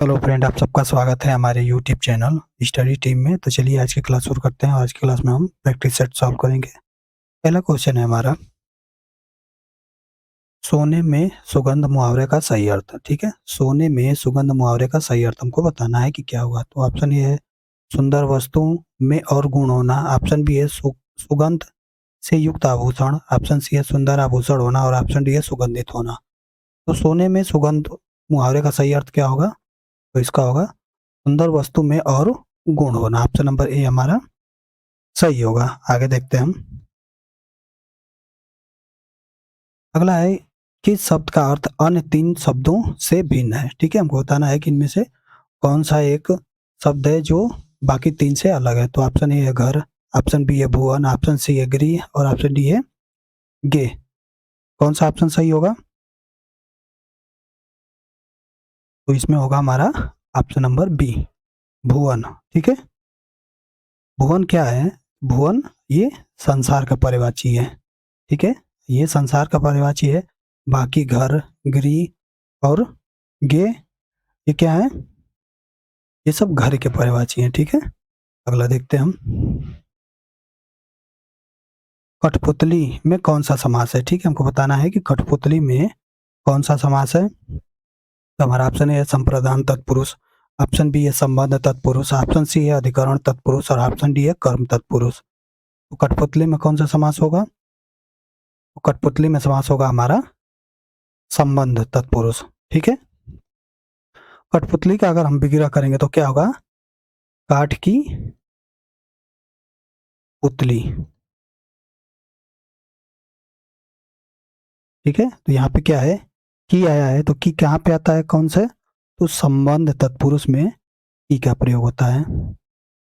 Hello friend, आप सबका स्वागत है हमारे यूट्यूब चैनल स्टडी टीम में। तो चलिए आज की क्लास शुरू करते हैं। आज की क्लास में हम प्रैक्टिस सेट सॉल्व करेंगे। पहला क्वेश्चन है हमारा, सोने में सुगंध मुहावरे का सही अर्थ। ठीक है, सोने में सुगंध मुहावरे का सही अर्थ हमको बताना है कि क्या होगा। तो ऑप्शन ए है सुंदर वस्तुओं में और गुण होना। ऑप्शन बी है सुगंध से युक्त आभूषण। ऑप्शन सी है सुंदर आभूषण होना और ऑप्शन डी है सुगंधित होना। तो सोने में सुगंध मुहावरे का सही अर्थ क्या होगा? तो इसका होगा सुंदर वस्तु में और गुण होना। ऑप्शन नंबर ए हमारा सही होगा। आगे देखते हैं हम। अगला है किस शब्द का अर्थ अन्य तीन शब्दों से भिन्न है। ठीक है, हमको बताना है कि इनमें से कौन सा एक शब्द है जो बाकी तीन से अलग है। तो ऑप्शन ए है घर, ऑप्शन बी है भुवन, ऑप्शन सी है गृह और ऑप्शन डी है गे। कौन सा ऑप्शन सही होगा? तो इसमें होगा हमारा ऑप्शन नंबर बी, भुवन। ठीक है, भुवन क्या है? भुवन ये संसार का पर्यायवाची है। ठीक है, ये संसार का पर्यायवाची है। बाकी घर, गृह और गे ये क्या है? ये सब घर के पर्यायवाची हैं। ठीक है, अगला देखते हैं हम। कठपुतली में कौन सा समास है? ठीक है, हमको बताना है कि कठपुतली में कौन सा समास है। तो हमारा ऑप्शन ए है संप्रदान तत्पुरुष, ऑप्शन बी है संबंध तत्पुरुष, ऑप्शन सी है अधिकरण तत्पुरुष और ऑप्शन डी है कर्म तत्पुरुष। तो कठपुतली में कौन सा समास होगा? तो कठपुतली में समास होगा हमारा संबंध तत्पुरुष। ठीक है, कठपुतली का अगर हम विग्रह करेंगे तो क्या होगा? काठ की पुतली। ठीक है, तो यहाँ पे क्या है? की आया है, तो की कहाँ पे आता है? कौन से? तो संबंध तत्पुरुष में की का प्रयोग होता है,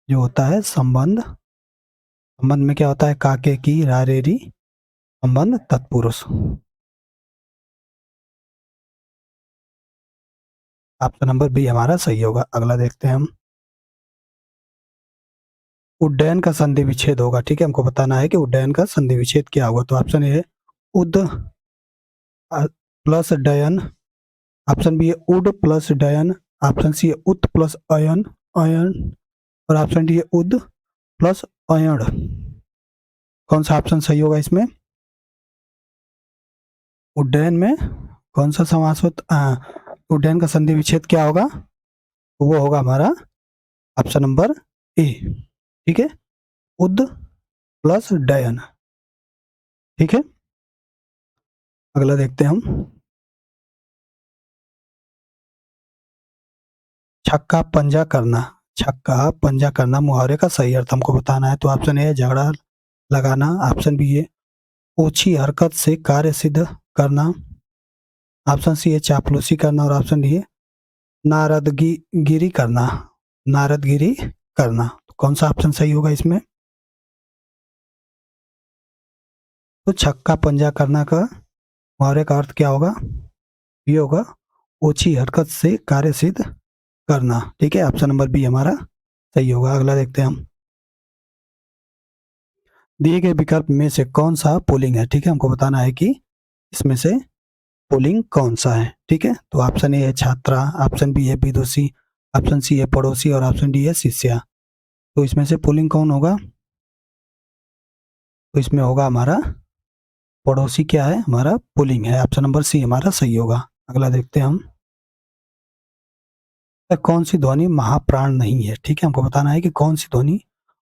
जो होता है संबंध। संबंध में क्या होता है? काके की रारेरी संबंध तत्पुरुष। ऑप्शन नंबर बी हमारा सही होगा। अगला देखते हैं हम। उड्डयन का संधि विच्छेद होगा। ठीक है, हमको बताना है कि उड्डयन का संधि विच्छेद क्या होगा। तो option A ud plus डयन, option B है उड प्लस डयन, ऑप्शन सी है उत प्लस अयन अयन और ऑप्शन डी है उद प्लस अयण। कौन सा ऑप्शन सही होगा इसमें? उड्डयन में कौन सा समास होता? उड्डयन का संधि विच्छेद क्या होगा? तो वो होगा हमारा ऑप्शन नंबर ए। ठीक है, उद प्लस डयन। ठीक है, अगला देखते हैं हम। छक्का पंजा करना, छक्का पंजा करना मुहावरे का सही अर्थ हमको बताना है। तो ऑप्शन ए है झगड़ा लगाना, ऑप्शन बी है ओछी हरकत से कार्य सिद्ध करना, ऑप्शन सी है चापलूसी करना और ऑप्शन डी है नारदगिरी करना, नारदगिरी करना। तो कौन सा ऑप्शन सही होगा इसमें? तो छक्का पंजा करना का मुहावरे का अर्थ क्या होगा? ये होगा ओछी हरकत से कार्य सिद्ध करना। ठीक है, ऑप्शन नंबर बी हमारा सही होगा। अगला देखते हैं हम। दिए गए विकल्प में से कौन सा पुल्लिंग है? ठीक है, हमको बताना है कि इसमें से पुल्लिंग कौन सा है। ठीक है, तो ऑप्शन ए है छात्रा, ऑप्शन बी है विदुषी, ऑप्शन सी है पड़ोसी और ऑप्शन डी है शिष्या। तो इसमें से पुल्लिंग कौन होगा? तो इसमें होगा हमारा पड़ोसी। क्या है? हमारा पुल्लिंग है। ऑप्शन नंबर सी हमारा सही होगा। अगला देखते हैं हम। कौन सी ध्वनि महाप्राण नहीं है? ठीक है, हमको बताना है कि कौन सी ध्वनि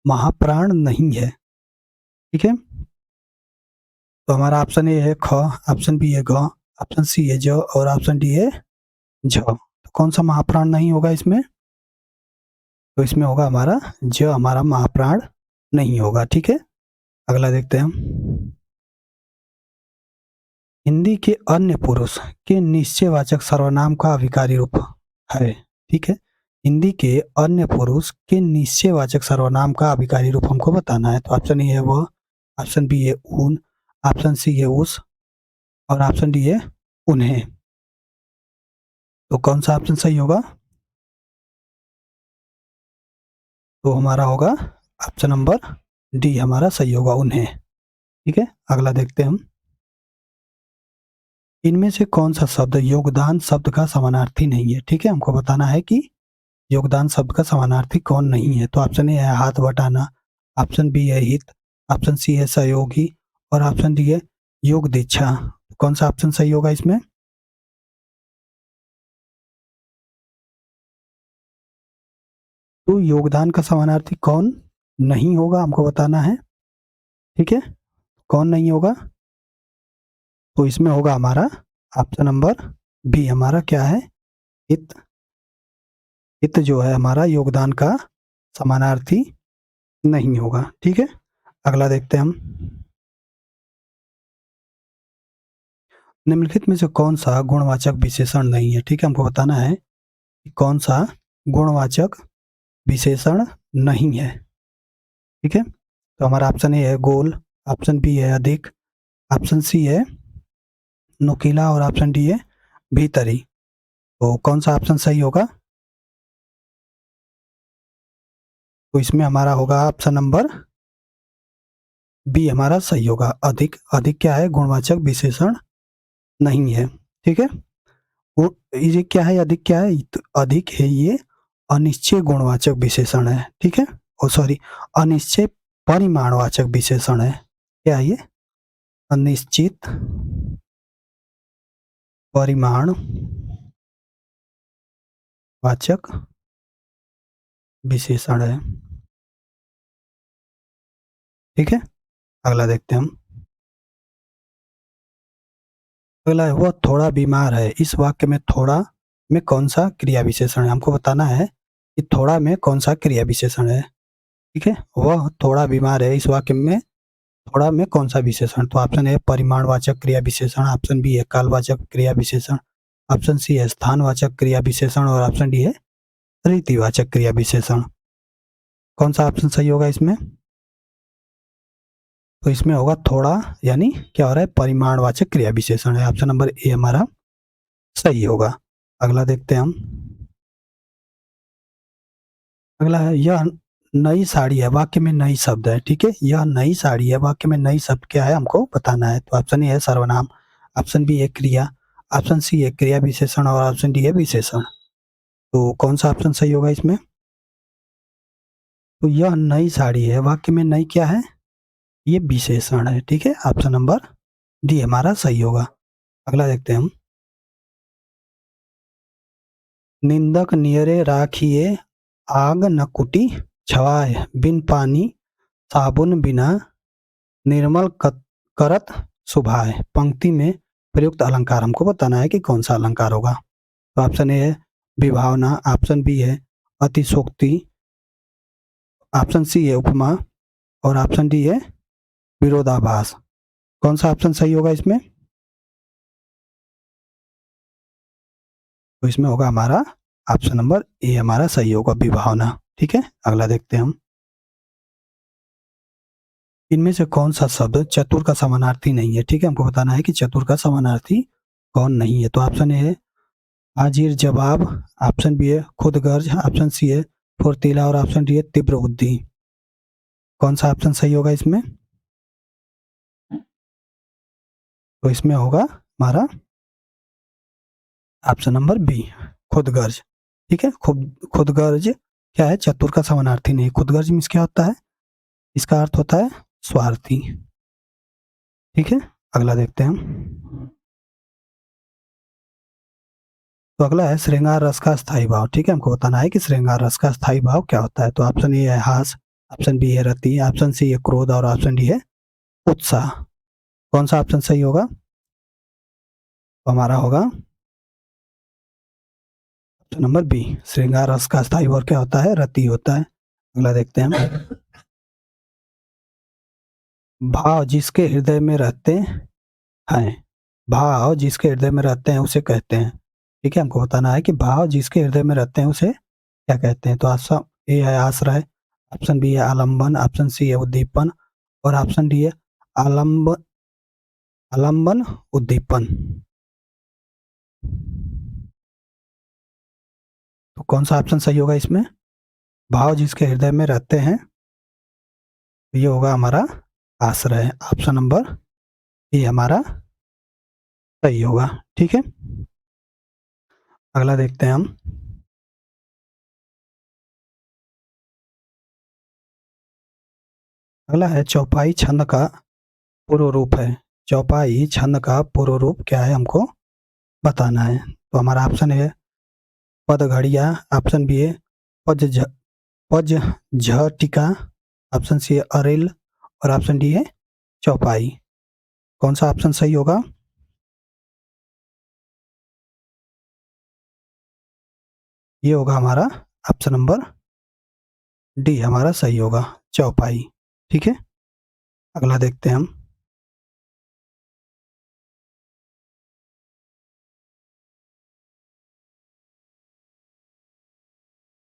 महाप्राण नहीं है। ठीक है, तो हमारा ऑप्शन ए है ख, ऑप्शन बी है ग, ऑप्शन सी है ज और ऑप्शन डी है झ। तो कौन सा महाप्राण नहीं होगा इसमें? तो इसमें होगा हमारा ज, हमारा महाप्राण नहीं होगा। ठीक है, अगला देखते हैं हम। हिंदी के अन्य पुरुष के निश्चयवाचक सर्वनाम का अभिकारी रूप है। ठीक है, हिंदी के अन्य पुरुष के निश्चयवाचक सर्वनाम का अभिकारी रूप हमको बताना है। तो ऑप्शन ए है वह, ऑप्शन बी है उन, ऑप्शन सी है उस और ऑप्शन डी है उन्हें। तो कौन सा ऑप्शन सही होगा? तो हमारा होगा ऑप्शन नंबर डी हमारा सही होगा, उन्हें। ठीक है, अगला देखते हैं हम। इनमें से कौन सा शब्द योगदान शब्द का समानार्थी नहीं है? ठीक है, हमको बताना है कि योगदान शब्द का समानार्थी कौन नहीं है। तो ऑप्शन ए है हाथ बटाना, ऑप्शन बी है हित, ऑप्शन सी है सहयोगी और ऑप्शन डी है योग दीक्षा। कौन सा ऑप्शन सही होगा इसमें? तो योगदान का समानार्थी कौन नहीं होगा हमको बताना है। ठीक है, कौन नहीं होगा? तो इसमें होगा हमारा ऑप्शन नंबर बी, हमारा क्या है, हित। हित जो है हमारा योगदान का समानार्थी नहीं होगा। ठीक है, अगला देखते हैं हम। निम्नलिखित में से कौन सा गुणवाचक विशेषण नहीं है? ठीक है, हमको बताना है कि कौन सा गुणवाचक विशेषण नहीं है। ठीक है, तो हमारा ऑप्शन ए है गोल, ऑप्शन बी है अधिक, ऑप्शन सी है नुकीला और ऑप्शन डी है भीतरी। तो कौन सा ऑप्शन सही होगा? तो इसमें हमारा होगा ऑप्शन नंबर बी, हमारा सही होगा अधिक। अधिक क्या है? गुणवाचक विशेषण नहीं है। ठीक है, वो ये क्या है, अधिक क्या है? तो अधिक है ये अनिश्चय गुणवाचक विशेषण है। ठीक है, ओ सॉरी, अनिश्चय परिमाणवाचक विशेषण है। क्या है ये? अनिश्चित परिमाण वाचक विशेषण है। ठीक है, अगला देखते हैं हम। अगला है वह थोड़ा बीमार है। इस वाक्य में थोड़ा में कौन सा क्रिया विशेषण है? हमको बताना है कि थोड़ा में कौन सा क्रिया विशेषण है। ठीक है, वह थोड़ा बीमार है, इस वाक्य में थोड़ा में कौन सा विशेषण? तो ऑप्शन ए परिमाणवाचक क्रिया विशेषण, ऑप्शन बी है कालवाचक क्रिया विशेषण, ऑप्शन सी है स्थानवाचक क्रिया विशेषण और ऑप्शन डी है रीतिवाचक क्रिया विशेषण। कौन सा ऑप्शन सही होगा इसमें? तो इसमें होगा थोड़ा, यानी क्या हो रहा है, परिमाणवाचक क्रिया विशेषण है। ऑप्शन नंबर ए हमारा सही होगा। अगला देखते हैं हम। अगला है यह नई साड़ी है, वाक्य में नई शब्द है। ठीक है, यह नई साड़ी है, वाक्य में नई शब्द क्या है हमको बताना है। तो ऑप्शन ए है सर्वनाम, ऑप्शन बी है क्रिया, ऑप्शन सी है क्रिया विशेषण और ऑप्शन डी है विशेषण। तो कौन सा ऑप्शन सही होगा इसमें? तो यह नई साड़ी है, वाक्य में नई क्या है? ये विशेषण है। ठीक है, ऑप्शन नंबर डी हमारा सही होगा। अगला देखते हैं हम। निंदक नियरे राखिए आग न कुटी छवाए, बिन पानी साबुन बिना निर्मल करत सुभाए। पंक्ति में प्रयुक्त अलंकार हमको बताना है कि कौन सा अलंकार होगा। तो ऑप्शन ए है विभावना, ऑप्शन बी है अतिशोक्ति, ऑप्शन सी है उपमा और ऑप्शन डी है विरोधाभास। कौन सा ऑप्शन सही होगा इसमें? तो इसमें होगा हमारा ऑप्शन नंबर ए, हमारा सही होगा विभावना। ठीक है, अगला देखते हैं हम। इनमें से कौन सा शब्द चतुर का समानार्थी नहीं है? ठीक है, हमको बताना है कि चतुर का समानार्थी कौन नहीं है। तो ऑप्शन ए है हाजिर जवाब, ऑप्शन बी है खुदगर्ज, ऑप्शन सी है फुर्तीला और ऑप्शन डी है तीव्र बुद्धि। कौन सा ऑप्शन सही होगा इसमें? तो इसमें होगा हमारा ऑप्शन नंबर बी, खुदगर्ज। ठीक है, खुदगर्ज क्या है? चतुर का समानार्थी नहीं। खुदगर्ज मीन्स क्या होता है? इसका अर्थ होता है स्वार्थी। ठीक है, अगला देखते हैं हम। तो अगला है श्रृंगार रस का स्थायी भाव। ठीक है, हमको बताना है कि श्रृंगार रस का स्थायी भाव क्या होता है। तो ऑप्शन ए है हास, ऑप्शन बी है रति, ऑप्शन सी है क्रोध और ऑप्शन डी है उत्साह। कौन सा ऑप्शन सही होगा? तो हमारा होगा ऑप्शन नंबर बी, श्रृंगार रस का स्थायी भाव क्या होता है? रति होता है। अगला देखते हैं हम। भाव जिसके हृदय में रहते हैं, भाव जिसके हृदय में रहते हैं उसे कहते हैं। ठीक है, हमको बताना है कि भाव जिसके हृदय में रहते हैं उसे क्या कहते हैं। तो ऑप्शन ए है आश्रय, ऑप्शन बी है आलंबन, ऑप्शन सी है उद्दीपन और ऑप्शन डी है आलंबन आलंबन उद्दीपन। तो कौन सा ऑप्शन सही होगा इसमें? भाव जिसके हृदय में रहते हैं, ये होगा हमारा आश्रय। ऑप्शन नंबर ए हमारा सही होगा। ठीक है, अगला देखते हैं हम। अगला है चौपाई छंद का पूर्व रूप है। चौपाई छंद का पूर्व रूप क्या है हमको बताना है। तो हमारा ऑप्शन है पद घड़िया, ऑप्शन बी है पज झ पज झटिका, ऑप्शन सी है अरेल और ऑप्शन डी है चौपाई। कौन सा ऑप्शन सही होगा? ये होगा हमारा ऑप्शन नंबर डी हमारा सही होगा, चौपाई। ठीक है, अगला देखते हैं हम।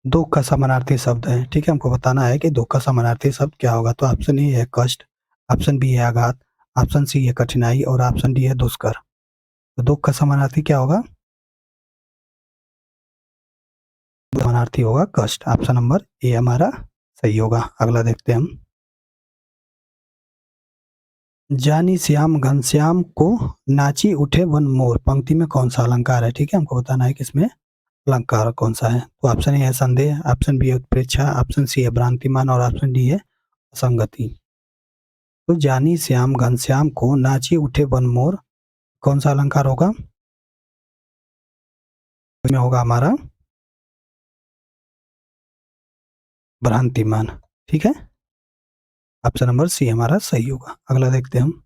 दो का समानार्थी शब्द है। ठीक है, हमको बताना है कि दो का समानार्थी शब्द क्या होगा। तो ऑप्शन ए है कष्ट, ऑप्शन बी है आघात, ऑप्शन सी है कठिनाई और ऑप्शन डी है दुष्कर। तो दो का समानार्थी क्या होगा? समानार्थी होगा कष्ट। ऑप्शन नंबर ए हमारा सही होगा। अगला देखते हैं हम। जानी श्याम घनश्याम को नाची उठे वन मोर, पंक्ति में कौन सा अलंकार है? ठीक है, हमको बताना है कि इसमें अलंकार कौन सा है। तो ऑप्शन ए है संदेह, ऑप्शन बी है उत्प्रेक्षा, ऑप्शन सी है भ्रांतिमान और ऑप्शन डी है असंगति। तो जानी श्याम घनश्याम को नाची उठे वन मोर, कौन सा अलंकार होगा? इसमें होगा हमारा भ्रांतिमान। ठीक है, ऑप्शन नंबर सी हमारा सही होगा। अगला देखते हैं हम।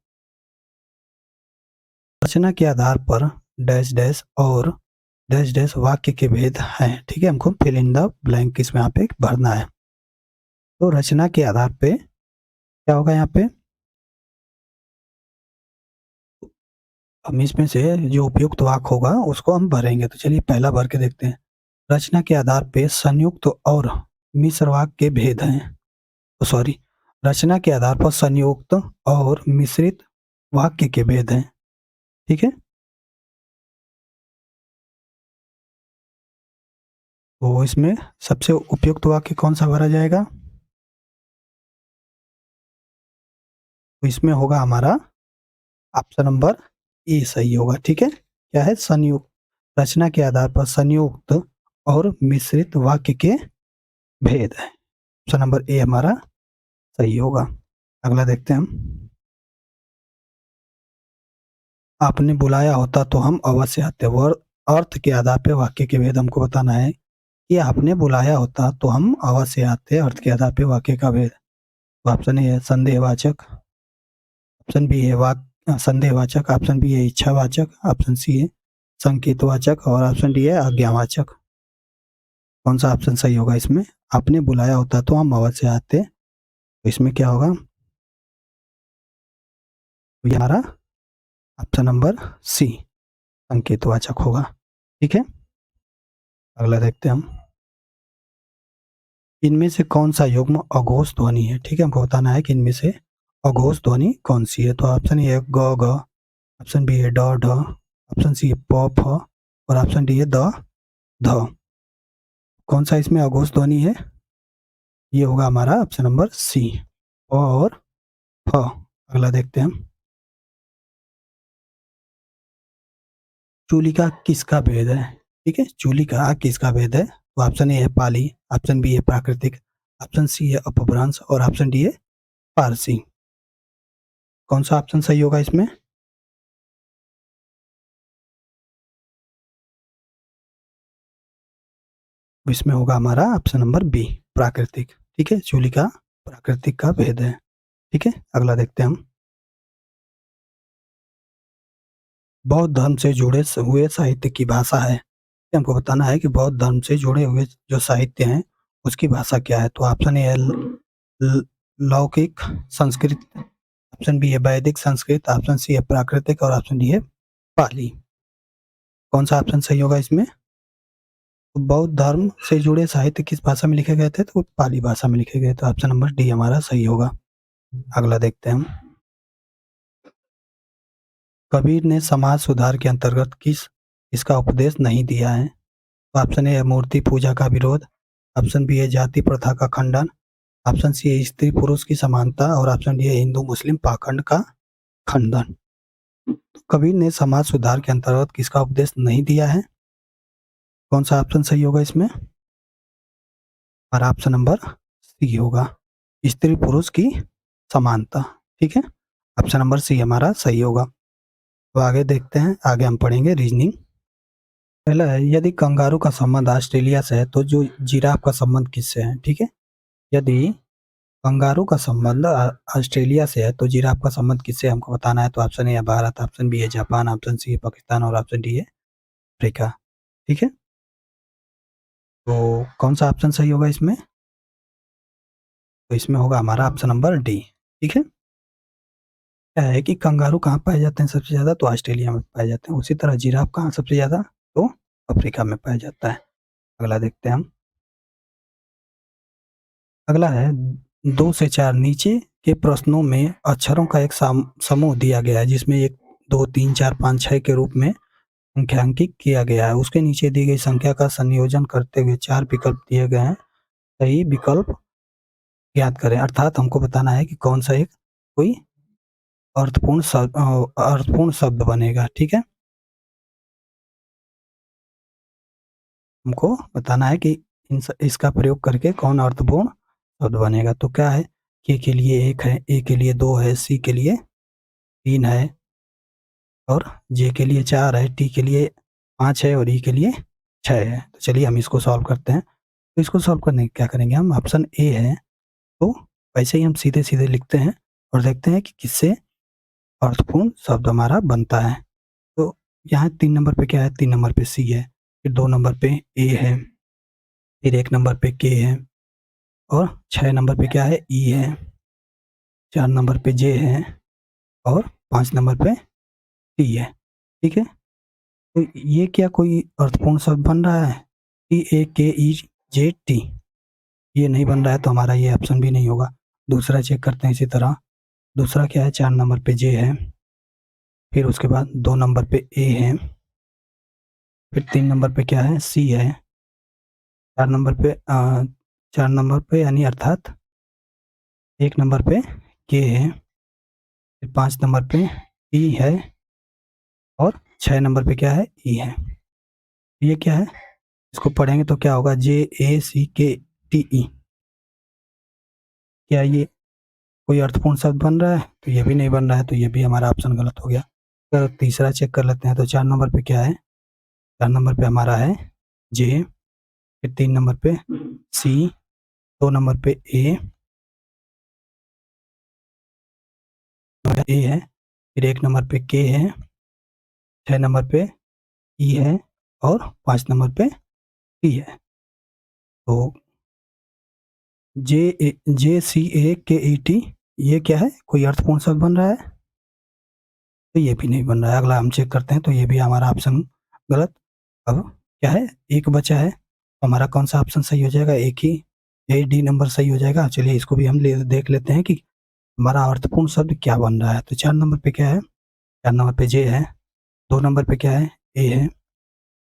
रचना के आधार पर डैश डैश और डैश डैश वाक्य के भेद हैं। ठीक है, हमको फिल इन द ब्लैंक इसमें यहाँ पे भरना है। तो रचना के आधार पे क्या होगा यहाँ पे? हम इसमें से जो उपयुक्त वाक्य होगा उसको हम भरेंगे। तो चलिए पहला भर के देखते हैं। रचना के आधार पे संयुक्त और मिश्र वाक्य के भेद हैं। सॉरी, रचना के आधार पर संयुक्त और मिश्रित वाक्य के भेद हैं। ठीक है, तो इसमें सबसे उपयुक्त वाक्य कौन सा भरा जाएगा? तो इसमें होगा हमारा ऑप्शन नंबर ए सही होगा। ठीक है, क्या है? संयुक्त, रचना के आधार पर संयुक्त और मिश्रित वाक्य के भेद है। ऑप्शन नंबर ए हमारा सही होगा। अगला देखते हैं हम। आपने बुलाया होता तो हम अवश्य आते, और अर्थ के आधार पर वाक्य के भेद हमको बताना है कि आपने बुलाया होता तो हम अवश्य आते, अर्थ के आधार पर वाक्य का भेद। तो ऑप्शन ए है संदेहवाचक, ऑप्शन बी है संदेहवाचक, ऑप्शन बी है इच्छावाचक, ऑप्शन सी है संकेतवाचक और ऑप्शन डी है आज्ञावाचक। कौन सा ऑप्शन सही होगा इसमें? आपने बुलाया होता तो हम अवश्य आते, तो इसमें क्या होगा? तो ये हमारा ऑप्शन नंबर सी संकेतवाचक होगा। ठीक है, अगला देखते हैं हम। इनमें से कौन सा युग्म अघोष ध्वनि है? ठीक है, हमको बताना है कि इनमें से अघोष ध्वनि कौन सी है। तो ऑप्शन ए है ग ग, ऑप्शन बी है ड ढ, ऑप्शन सी है प फ और ऑप्शन डी है द ध। कौन सा इसमें अघोष ध्वनि है? ये होगा हमारा ऑप्शन नंबर सी, और फ। अगला देखते हैं हम। चूलिका किसका भेद है? ठीक है, चूलिका किसका भेद है? तो ऑप्शन ए है पाली, ऑप्शन बी है प्राकृतिक, ऑप्शन सी है अपभ्रंश और ऑप्शन डी है पारसी। कौन सा ऑप्शन सही होगा इसमें? इसमें होगा हमारा ऑप्शन नंबर बी प्राकृतिक। ठीक है, चूलिका प्राकृतिक का भेद है। ठीक है, अगला देखते हैं हम। बौद्ध धर्म से जुड़े हुए साहित्य की भाषा है। हमको बताना है कि बौद्ध धर्म से जुड़े हुए जो साहित्य हैं उसकी भाषा क्या है। तो ऑप्शन ए है लौकिक संस्कृत, ऑप्शन बी है वैदिक संस्कृत, ऑप्शन सी है प्राकृतिक और ऑप्शन डी है पाली। कौन सा ऑप्शन सही होगा इसमें? तो बौद्ध धर्म से जुड़े साहित्य किस भाषा में लिखे गए थे? तो पाली भाषा में लिखे गए। तो ऑप्शन नंबर डी हमारा सही होगा। अगला देखते हैं हम। कबीर ने समाज सुधार के अंतर्गत किस इसका उपदेश नहीं दिया है? तो ऑप्शन ए है मूर्ति पूजा का विरोध, ऑप्शन बी है जाति प्रथा का खंडन, ऑप्शन सी है स्त्री पुरुष की समानता और ऑप्शन डी है हिंदू मुस्लिम पाखंड का खंडन। कबीर ने समाज सुधार के अंतर्गत किसका उपदेश नहीं दिया है? कौन सा ऑप्शन सही होगा इसमें? हमारा ऑप्शन नंबर सी होगा, स्त्री पुरुष की समानता। ठीक है, ऑप्शन नंबर सी हमारा सही होगा। तो आगे देखते हैं, आगे हम पढ़ेंगे रीजनिंग। पहला है, यदि कंगारू का संबंध ऑस्ट्रेलिया से है तो जो जिराफ का संबंध किससे है? ठीक है, यदि कंगारू का संबंध ऑस्ट्रेलिया से है तो जिराफ का संबंध किससे है हमको बताना है। तो ऑप्शन ए है भारत, ऑप्शन बी है जापान, ऑप्शन सी है पाकिस्तान और ऑप्शन डी है अफ्रीका। ठीक है, तो कौन सा ऑप्शन सही होगा इसमें? तो इसमें होगा हमारा ऑप्शन नंबर डी। ठीक है, क्या है कि कंगारू कहाँ पाए जाते हैं सबसे ज़्यादा? तो ऑस्ट्रेलिया में पाए जाते हैं। उसी तरह जिराफ कहाँ सबसे ज़्यादा? तो अफ्रीका में पाया जाता है। अगला देखते हैं हम। अगला है, 2 से 4 नीचे के प्रश्नों में अक्षरों का एक समूह दिया गया है जिसमें 1, 2, 3, 4, 5, 6 के रूप में संख्यांकित किया गया है। उसके नीचे दी गई संख्या का संयोजन करते हुए 4 विकल्प दिए गए हैं। सही विकल्प ज्ञात करें, अर्थात हमको बताना है कि कौन सा एक कोई अर्थपूर्ण शब्द बनेगा। ठीक है, हमको बताना है कि इसका प्रयोग करके कौन अर्थपूर्ण शब्द बनेगा। तो क्या है, के लिए 1 है, ए के लिए 2 है, सी के लिए 3 है और जे के लिए 4 है, टी के लिए 5 है और ई के लिए 6 है। तो चलिए हम इसको सॉल्व करते हैं। तो इसको सॉल्व करने क्या करेंगे हम, ऑप्शन ए है तो वैसे ही हम सीधे-सीधे लिखते हैं और देखते हैं कि किससे अर्थपूर्ण शब्द हमारा बनता है। तो यहाँ 3 नंबर पे क्या है, 3 नंबर पे सी है, फिर 2 नंबर पे ए है, फिर 1 नंबर पे के है और 6 नंबर पे क्या है, ई है, 4 नंबर पे जे है और 5 नंबर पे टी है। ठीक है, तो ये क्या कोई अर्थपूर्ण शब्द बन रहा है? TAKEJT ये नहीं बन रहा है तो हमारा ये ऑप्शन भी नहीं होगा। दूसरा चेक करते हैं इसी तरह। दूसरा क्या है, 4 नंबर पे जे है, फिर उसके बाद 2 नंबर पे ए है, फिर 3 नंबर पे क्या है, सी है, 4 नंबर पे यानी अर्थात 1 नंबर पे के है, फिर 5 नंबर पे ई है और 6 नंबर पे क्या है, ई है। ये क्या है, इसको पढ़ेंगे तो क्या होगा, JACKTE। क्या ये कोई अर्थपूर्ण शब्द बन रहा है? तो ये भी नहीं बन रहा है, तो ये भी हमारा ऑप्शन गलत हो गया। तो तीसरा चेक कर लेते हैं। तो 4 नंबर पे क्या है, 4 नंबर पे हमारा है जे, फिर 3 नंबर पे सी, 2 नंबर पे ए है, फिर 1 नंबर पे के है, 6 नंबर पे ई है और 5 नंबर पे टी है। तो JACKET ये क्या है, कोई अर्थपूर्ण शब्द बन रहा है? तो ये भी नहीं बन रहा है। अगला हम चेक करते हैं, तो ये भी हमारा ऑप्शन गलत। अब क्या है, एक बचा है, हमारा कौन सा ऑप्शन सही हो जाएगा? एक ही ए डी नंबर सही हो जाएगा। चलिए इसको भी हम देख लेते हैं कि हमारा अर्थपूर्ण शब्द क्या बन रहा है। तो 4 नंबर पे क्या है, 4 नंबर पे जे है, 2 नंबर पे क्या है, ए है,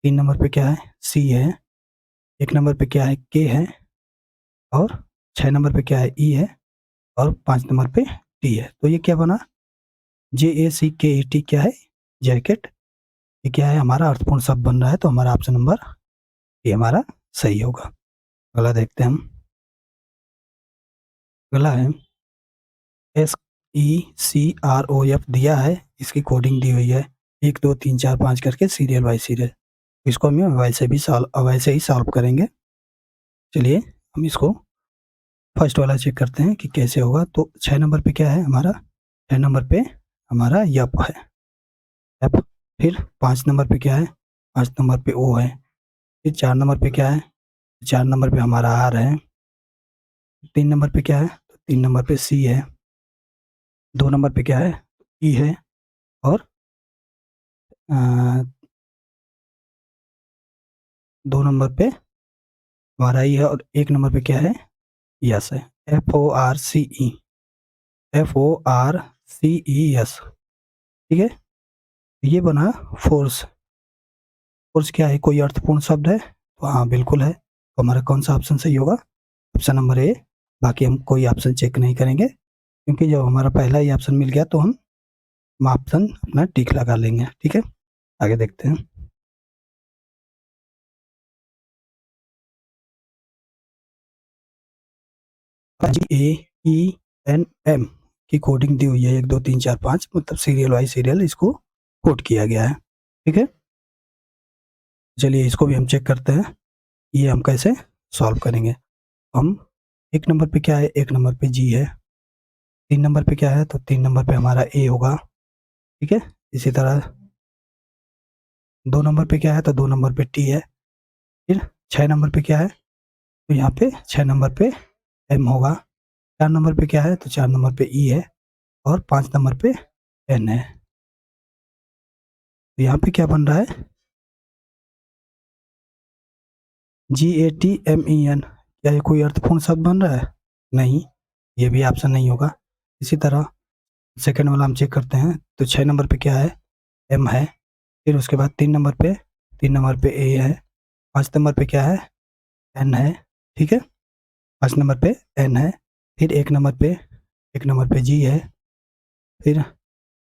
3 नंबर पे क्या है, सी है, 1 नंबर पे क्या है, के है और 6 नंबर पे क्या है, ई है और 5 नंबर पे टी है। तो ये क्या बना, JACKET क्या है, जैकेट। ये क्या है, हमारा अर्थपूर्ण शब्द बन रहा है। तो हमारा ऑप्शन नंबर ये हमारा सही होगा। अगला देखते हैं हम। अगला है SECROF दिया है, इसकी कोडिंग दी हुई है 1 2 3 4 5 करके सीरियल बाय सीरियल। इसको हम वैसे ही सॉल्व करेंगे। चलिए हम इसको फर्स्ट वाला चेक करते हैं कि कैसे होगा। तो 6 नंबर पे क्या है हमारा, 6 नंबर पे हमारा यप है, यप। फिर 5 नंबर पे क्या है, 5 नंबर पे ओ है, फिर 4 नंबर पे क्या है, 4 नंबर पे हमारा आर है, 3 नंबर पे क्या है, 3 नंबर पे सी है, 2 नंबर पे क्या है, ई है और 2 नंबर पे हमारा ई है और 1 नंबर पे क्या है, यस है, FORCES। ठीक है, ये बना फोर्स। फोर्स क्या है, कोई अर्थपूर्ण शब्द है? तो हाँ बिल्कुल है। तो हमारा कौन सा ऑप्शन सही होगा, ऑप्शन नंबर ए। बाकी हम कोई ऑप्शन चेक नहीं करेंगे क्योंकि जब हमारा पहला ही ऑप्शन मिल गया तो हम हम ऑप्शन अपना टिक लगा लेंगे। ठीक है, आगे देखते हैं। GAENM की कोडिंग दी हुई है 1 2 3 4 5, मतलब सीरियल वाइज सीरियल इसको कोड किया गया है। ठीक है, चलिए इसको भी हम चेक करते हैं, ये हम कैसे सॉल्व करेंगे। हम 1 नंबर पे क्या है, 1 नंबर पे जी है, 3 नंबर पे क्या है, तो 3 नंबर पे हमारा ए होगा। ठीक है, इसी तरह 2 नंबर पे क्या है, तो 2 नंबर पे टी है। फिर 6 नंबर पे क्या है, तो यहाँ पे 6 नंबर पे एम होगा। 4 नंबर पे क्या है, तो 4 नंबर पे ई है, और 5 नंबर पे एन है। तो यहाँ पे क्या बन रहा है, GATMEN, क्या ये कोई अर्थपूर्ण शब्द बन रहा है? नहीं, ये भी ऑप्शन नहीं होगा। इसी तरह सेकंड वाला हम चेक करते हैं, तो 6 नंबर पे क्या है, एम है। फिर उसके बाद 3 नंबर पे ए है, 5 नंबर पे क्या है, एन है। ठीक है, 5 नंबर पे एन है। फिर 1 नंबर पे जी है। फिर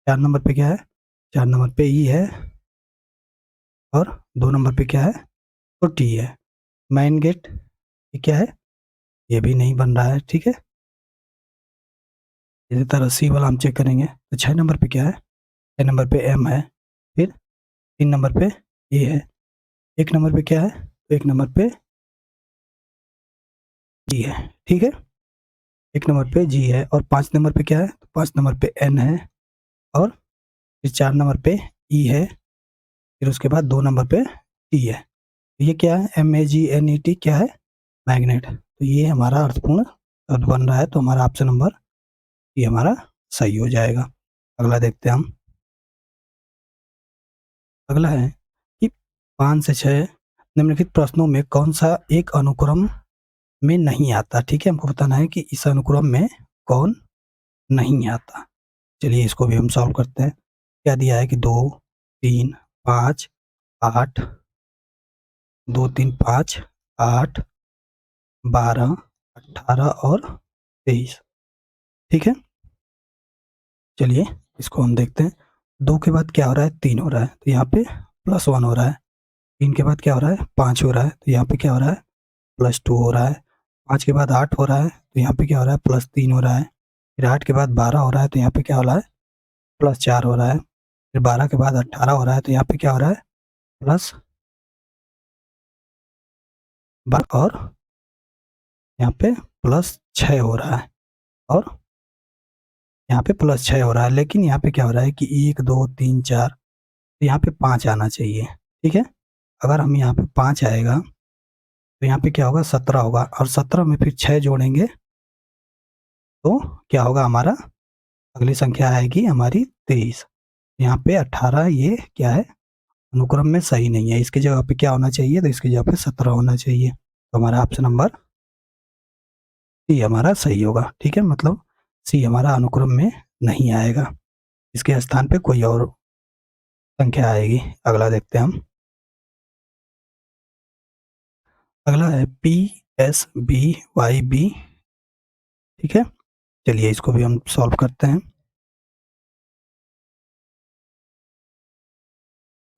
4 नंबर पे क्या है, 4 नंबर पे ई है, और 2 नंबर पे क्या है, तो टी है। मैन गेट ये क्या है, ये भी नहीं बन रहा है। ठीक है, इसी तरह सी वाला हम चेक करेंगे, तो 6 नंबर पे क्या है, 6 नंबर पे एम है। फिर 3 नंबर पे ए है, 1 नंबर पे क्या है, तो 1 नंबर पे जी है। ठीक है, 1 नंबर पे जी है, और 5 नंबर पे क्या है, तो 5 नंबर पे एन है, और फिर 4 नंबर पे ई है। फिर उसके बाद 2 नंबर पे टी है। तो ये क्या है, MAGNET क्या है, मैग्नेट। तो ये हमारा अर्थपूर्ण शब्द बन रहा है, तो हमारा ऑप्शन नंबर ये हमारा सही हो जाएगा। अगला देखते हैं हम। अगला है कि 5 से 6 निम्नलिखित प्रश्नों में कौन सा एक अनुक्रम में नहीं आता। ठीक है, हमको बताना है कि इस अनुक्रम में कौन नहीं आता। चलिए इसको भी हम सॉल्व करते हैं। क्या दिया है कि 2 3 5 8, 2 3 5 8 12 18 और 23। ठीक है, चलिए इसको हम देखते हैं। 2 के बाद क्या हो रहा है, 3 हो रहा है, तो यहाँ पे +1 हो रहा है। 3 के बाद क्या हो रहा है, 5 हो रहा है, तो यहाँ पे क्या हो रहा है, +2 हो रहा है। 5 के बाद 8 हो रहा है, तो यहाँ पे क्या हो रहा है, +3 हो रहा है। फिर 8 के बाद 12 हो रहा है, तो यहाँ पे क्या हो रहा है, +4 हो रहा है। फिर 12 के बाद 18 हो रहा है, तो यहाँ पे क्या हो रहा है, प्लस 12, और यहाँ पे +6 हो रहा है, और यहाँ पे +6 हो रहा है। लेकिन यहाँ पे क्या हो रहा है कि 1 2 3 4, तो यहाँ पे 5 आना चाहिए। ठीक है, अगर हम यहाँ पे 5 आएगा, तो यहाँ पे क्या होगा, 17 होगा, और 17 में फिर 6 जोड़ेंगे, तो क्या होगा, हमारा अगली संख्या आएगी हमारी 23। यहाँ पे 18 ये क्या है, अनुक्रम में सही नहीं है। इसकी जगह पे क्या होना चाहिए, तो इसकी जगह पे 17 होना चाहिए। तो हमारा ऑप्शन नंबर सी हमारा सही होगा। ठीक है, मतलब सी हमारा अनुक्रम में नहीं आएगा, इसके स्थान पे कोई और संख्या आएगी। अगला देखते हैं हम। अगला है PSBYB। ठीक है, चलिए इसको भी हम सॉल्व करते हैं।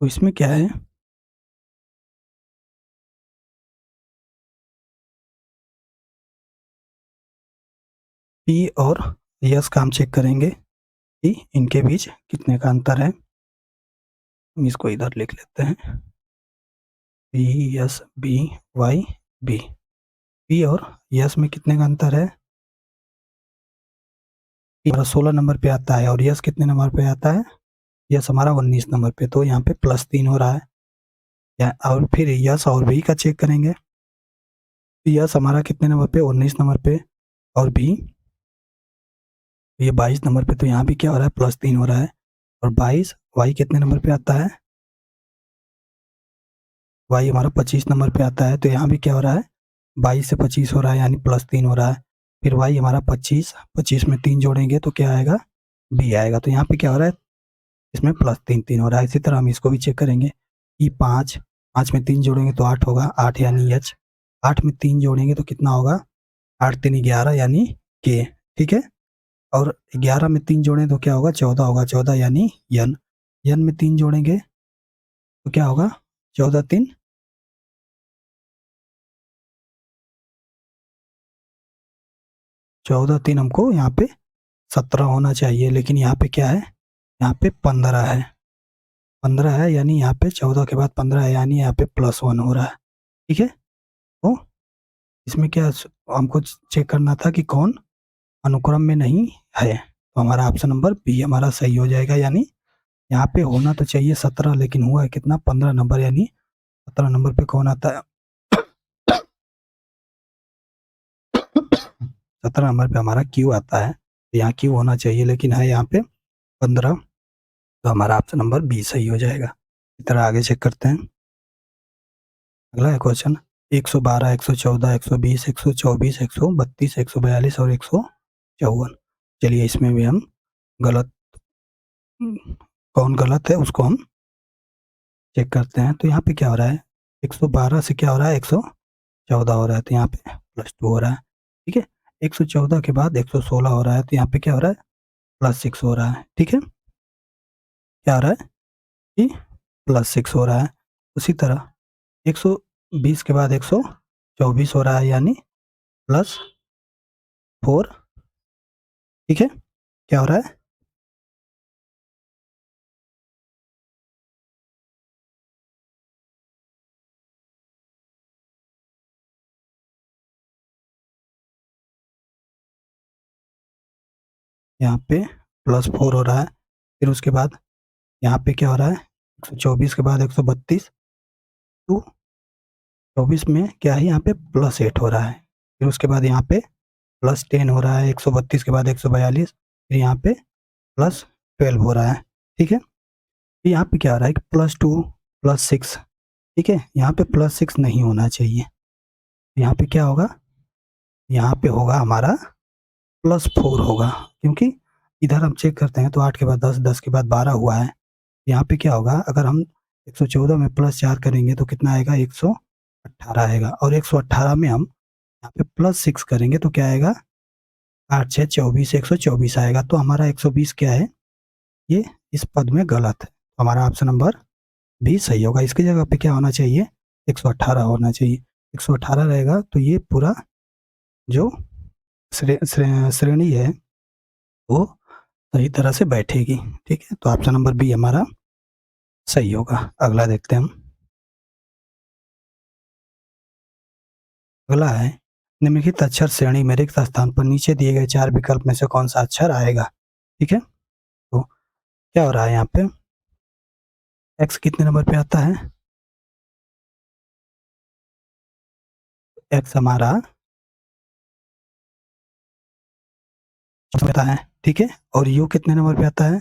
तो इसमें क्या है, पी और यस का हम चेक करेंगे कि इनके बीच कितने का अंतर है। हम इसको इधर लिख लेते हैं, PSBYB। पी और यस में कितने का अंतर है, पी हमारा 16 नंबर पे आता है, और यस कितने नंबर पे आता है, यस हमारा 19 नंबर पे। तो यहाँ पे +3 हो रहा है। और फिर यस और भी का चेक करेंगे, यस हमारा कितने नंबर पे, 19 नंबर पे, और भी ये 22 नंबर पे। तो यहाँ भी क्या हो रहा है, +3 हो रहा है। और 22 वाई कितने नंबर पे आता है, वाई हमारा 25 नंबर पे आता है। तो यहाँ भी क्या हो रहा है, 22 से 25 हो रहा है, यानी +3 हो रहा है। फिर वाई हमारा 25, 25 में 3 जोड़ेंगे तो क्या आएगा, बी आएगा। तो यहाँ पे क्या हो रहा है, इसमें +3 3 हो रहा है। इसी तरह हम इसको भी चेक करेंगे कि 5, 5 में 3 जोड़ेंगे तो 8 होगा, 8 यानी एच। 8 में 3 जोड़ेंगे तो कितना होगा, 8 3 11 यानी के। ठीक है, और 11 में 3 जोड़ें तो क्या होगा 14 होगा, 14 यानी यन। यन में 3 जोड़ेंगे तो क्या होगा 14 3 14 3 हमको यहाँ पे 17 होना चाहिए, लेकिन यहाँ पे क्या है, यहाँ पे 15 है। 15 है यानी यहाँ पे 14 के बाद 15 है यानी यहाँ पे +1 हो रहा है। ठीक है, तो इसमें क्या हमको चेक करना था कि कौन अनुक्रम में नहीं है, तो हमारा ऑप्शन नंबर बी हमारा सही हो जाएगा। यानी यहाँ पे होना तो चाहिए 17 लेकिन हुआ है कितना 15 नंबर, यानी 17 नंबर पे कौन आता है 17 नंबर पे हमारा क्यू आता है, तो यहाँ क्यू होना चाहिए लेकिन है यहाँ पे 15, तो हमारा ऑप्शन नंबर बी सही हो जाएगा। इस तरह आगे चेक करते हैं। अगला है क्वेश्चन 112, 114, 120, 124, 132, 142 और 154। चलिए इसमें भी हम गलत कौन गलत है उसको हम चेक करते हैं। तो यहाँ पे क्या हो रहा है 112 से क्या हो रहा है 114 हो रहा है, तो यहाँ पे +2 हो रहा है। ठीक है, 114 के बाद 116 हो रहा है, तो यहाँ पे क्या हो रहा है +6 हो रहा है। ठीक है, क्या हो रहा है कि +6 हो रहा है। उसी तरह 120 के बाद 124 हो रहा है यानी +4। ठीक है, क्या हो रहा है यहाँ पे +4 हो रहा है। फिर उसके बाद यहाँ पे क्या हो रहा है 124 के बाद 132, तो 24 में क्या है यहाँ पे +8 हो रहा है। फिर उसके बाद यहाँ पे +10 हो रहा है, 132 के बाद 142, फिर यहाँ पे +12 हो रहा है। ठीक है, फिर यहाँ पे क्या हो रहा है कि +2 +6। ठीक है, यहाँ पे +6 नहीं होना चाहिए, यहाँ पे क्या होगा, यहाँ पे होगा हमारा +4 होगा, क्योंकि इधर हम चेक करते हैं तो 8 के बाद 10, 10 के बाद 12 हुआ है। यहाँ पे क्या होगा अगर हम 114 में +4 करेंगे तो कितना आएगा 118 आएगा, और 118 में हम यहाँ पे +6 करेंगे तो क्या आएगा 8 6 24, 124 आएगा। तो हमारा 120 क्या है, ये इस पद में गलत है, तो हमारा ऑप्शन नंबर बी सही होगा। इसकी जगह पे क्या होना चाहिए 118 होना चाहिए। 118 रहेगा तो ये पूरा जो श्रेणी है वो सही तरह से बैठेगी। ठीक है, तो ऑप्शन नंबर बी हमारा सही होगा। अगला देखते हैं हम। अगला है निम्नलिखित अक्षर श्रेणी में रिक्त स्थान पर नीचे दिए गए 4 विकल्प में से कौन सा अक्षर आएगा। ठीक है, तो क्या हो रहा है यहाँ पे एक्स कितने नंबर पे आता है, एक्स हमारा आता है। ठीक है, और यू कितने नंबर पे आता है,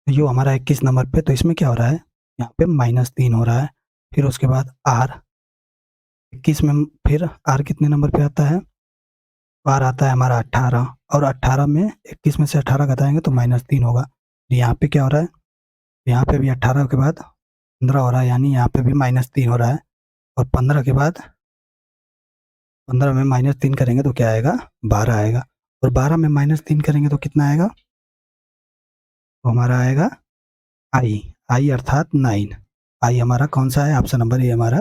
यू हमारा 21 नंबर पे, तो इसमें क्या हो रहा है यहाँ पे -3 हो रहा है। फिर उसके बाद आर 21 में, फिर आर कितने नंबर पे आता है, आर आता है हमारा 18, और 18 में 21 में से 18 घटाएंगे तो -3 होगा। यहाँ पे क्या हो रहा है, यहाँ पे भी 18 के बाद 15 हो रहा है यानी यहाँ पे भी -3 हो रहा है, और 15 के बाद 15 में -3 करेंगे तो क्या आएगा 12 आएगा, और 12 में -3 करेंगे तो कितना आएगा, तो हमारा आएगा आई, आई अर्थात 9। आई हमारा कौन सा है, ऑप्शन नंबर ए हमारा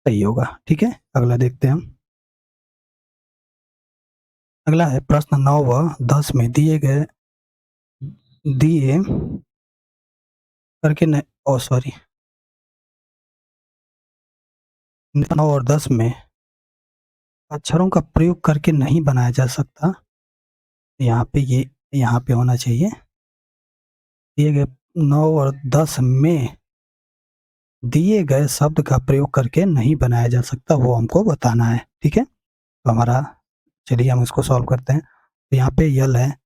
सही होगा। ठीक है, अगला देखते हैं हम। अगला है प्रश्न 9 व 10 में दिए करके न, ओ सॉरी 9 और 10 में अक्षरों का प्रयोग करके नहीं बनाया जा सकता। यहाँ पे ये यहाँ पे होना चाहिए दिए गए 9 और 10 में दिए गए शब्द का प्रयोग करके नहीं बनाया जा सकता, वो हमको बताना है। ठीक है, तो हमारा चलिए हम इसको सॉल्व करते हैं। तो यहाँ पे यल है,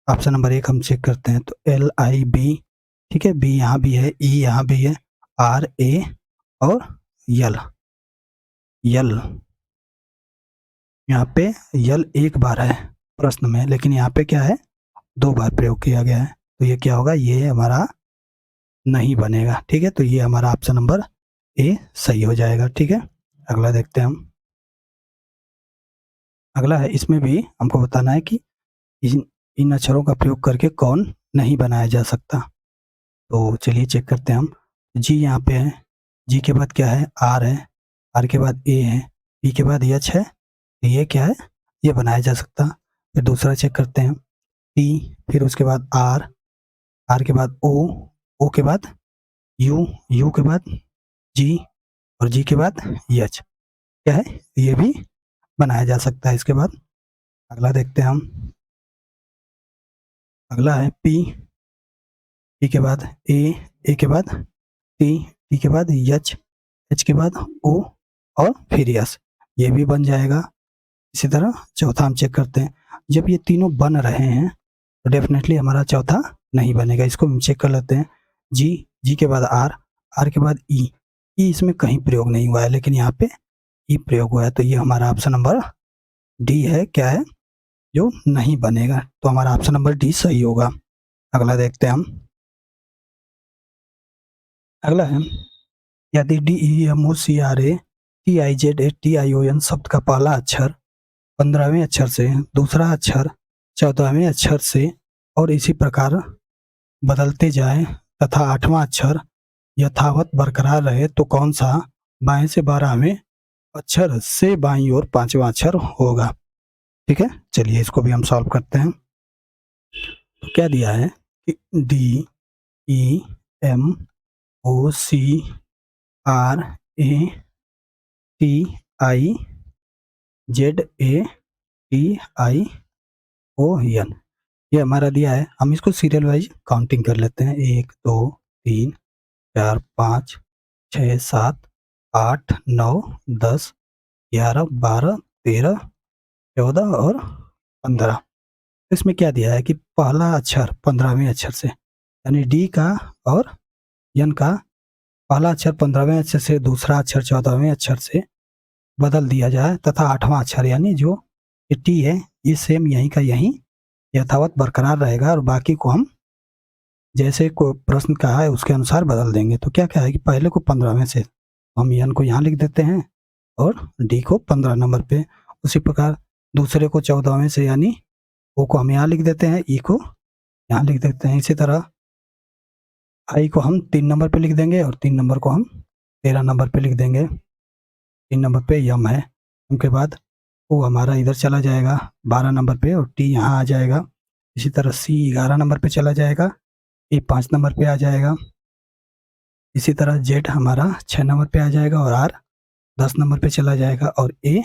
ऑप्शन नंबर 1 हम चेक करते हैं तो LIB। ठीक है, बी यहाँ भी है, ई यहाँ भी है, RA और यल यल यहाँ पे यल एक बार है प्रश्न में, लेकिन यहाँ पे क्या है 2 बार प्रयोग किया गया है, तो ये क्या होगा, ये हमारा नहीं बनेगा। ठीक है, तो ये हमारा ऑप्शन नंबर ए सही हो जाएगा। ठीक है, अगला देखते हैं हम। अगला है इसमें भी हमको बताना है कि इन अक्षरों का प्रयोग करके कौन नहीं बनाया जा सकता। तो चलिए चेक करते हैं हम। जी यहाँ पे है, जी के बाद क्या है, आर है, आर के बाद ए है, पी के बाद एच है, तो ये क्या है, ये बनाया जा सकता। फिर दूसरा चेक करते हैं, टी, फिर उसके बाद आर, आर के बाद ओ, ओ के बाद यू, यू के बाद जी, और जी के बाद एच, क्या है, ये भी बनाया जा सकता है। इसके बाद अगला देखते हैं हम, अगला है पी, पी के बाद ए के बाद टी, टी के बाद एच, एच के बाद ओ, और फिर यस, ये भी बन जाएगा। इसी तरह चौथा हम चेक करते हैं, जब ये तीनों बन रहे हैं तो डेफिनेटली हमारा चौथा नहीं बनेगा। इसको हम चेक कर लेते हैं, जी, जी के बाद आर, आर के बाद ई इसमें कहीं प्रयोग नहीं हुआ है, लेकिन यहाँ पे ई प्रयोग हुआ है, तो ये हमारा ऑप्शन नंबर डी है, क्या है, जो नहीं बनेगा। तो हमारा ऑप्शन नंबर डी सही होगा। अगला देखते हैं हम, अगला है, यदि D E M O C R A T I Z A T I O N शब्द का पहला अक्षर 15वें अक्षर से, दूसरा अक्षर 14वें अक्षर से और इसी प्रकार बदलते जाए तथा 8वां अक्षर यथावत बरकरार रहे, तो कौन सा बाएं से 12वें अक्षर से बाईं ओर 5वां अक्षर होगा। ठीक है, चलिए इसको भी हम सॉल्व करते हैं। तो क्या दिया है कि D E M O C R A T I Z A T I O N, ये हमारा दिया है। हम इसको सीरियल वाइज काउंटिंग कर लेते हैं, 1 2 3 4 5 6 7 8 9 10 11 12 13 14 और 15। इसमें क्या दिया है कि पहला अक्षर 15वें अक्षर से, यानी डी का और एन का पहला अक्षर 15वें अक्षर से, दूसरा अक्षर 14वें अक्षर से बदल दिया जाए तथा 8वां अक्षर यानी जो ये टी है, ये सेम यहीं का यहीं यथावत बरकरार रहेगा, और बाकी को हम जैसे को प्रश्न कहा है उसके अनुसार बदल देंगे। तो क्या क्या है कि पहले को 15वें से हम एन को यहाँ लिख देते हैं और डी को 15 नंबर पे, उसी प्रकार दूसरे को 14वें से यानी ओ को हम यहाँ लिख देते हैं, ई को यहाँ लिख देते हैं। इसी तरह आई को हम 3 नंबर पे लिख देंगे और 3 नंबर को हम 13 नंबर पे लिख देंगे। 3 नंबर पे यम है, उनके बाद ओ हमारा इधर चला जाएगा 12 नंबर पे और टी यहाँ आ जाएगा। इसी तरह सी 11 नंबर पे चला जाएगा, ए 5 नंबर पे आ जाएगा। इसी तरह जेड हमारा 6 नंबर पे आ जाएगा और आर 10 नंबर पे चला जाएगा, और ए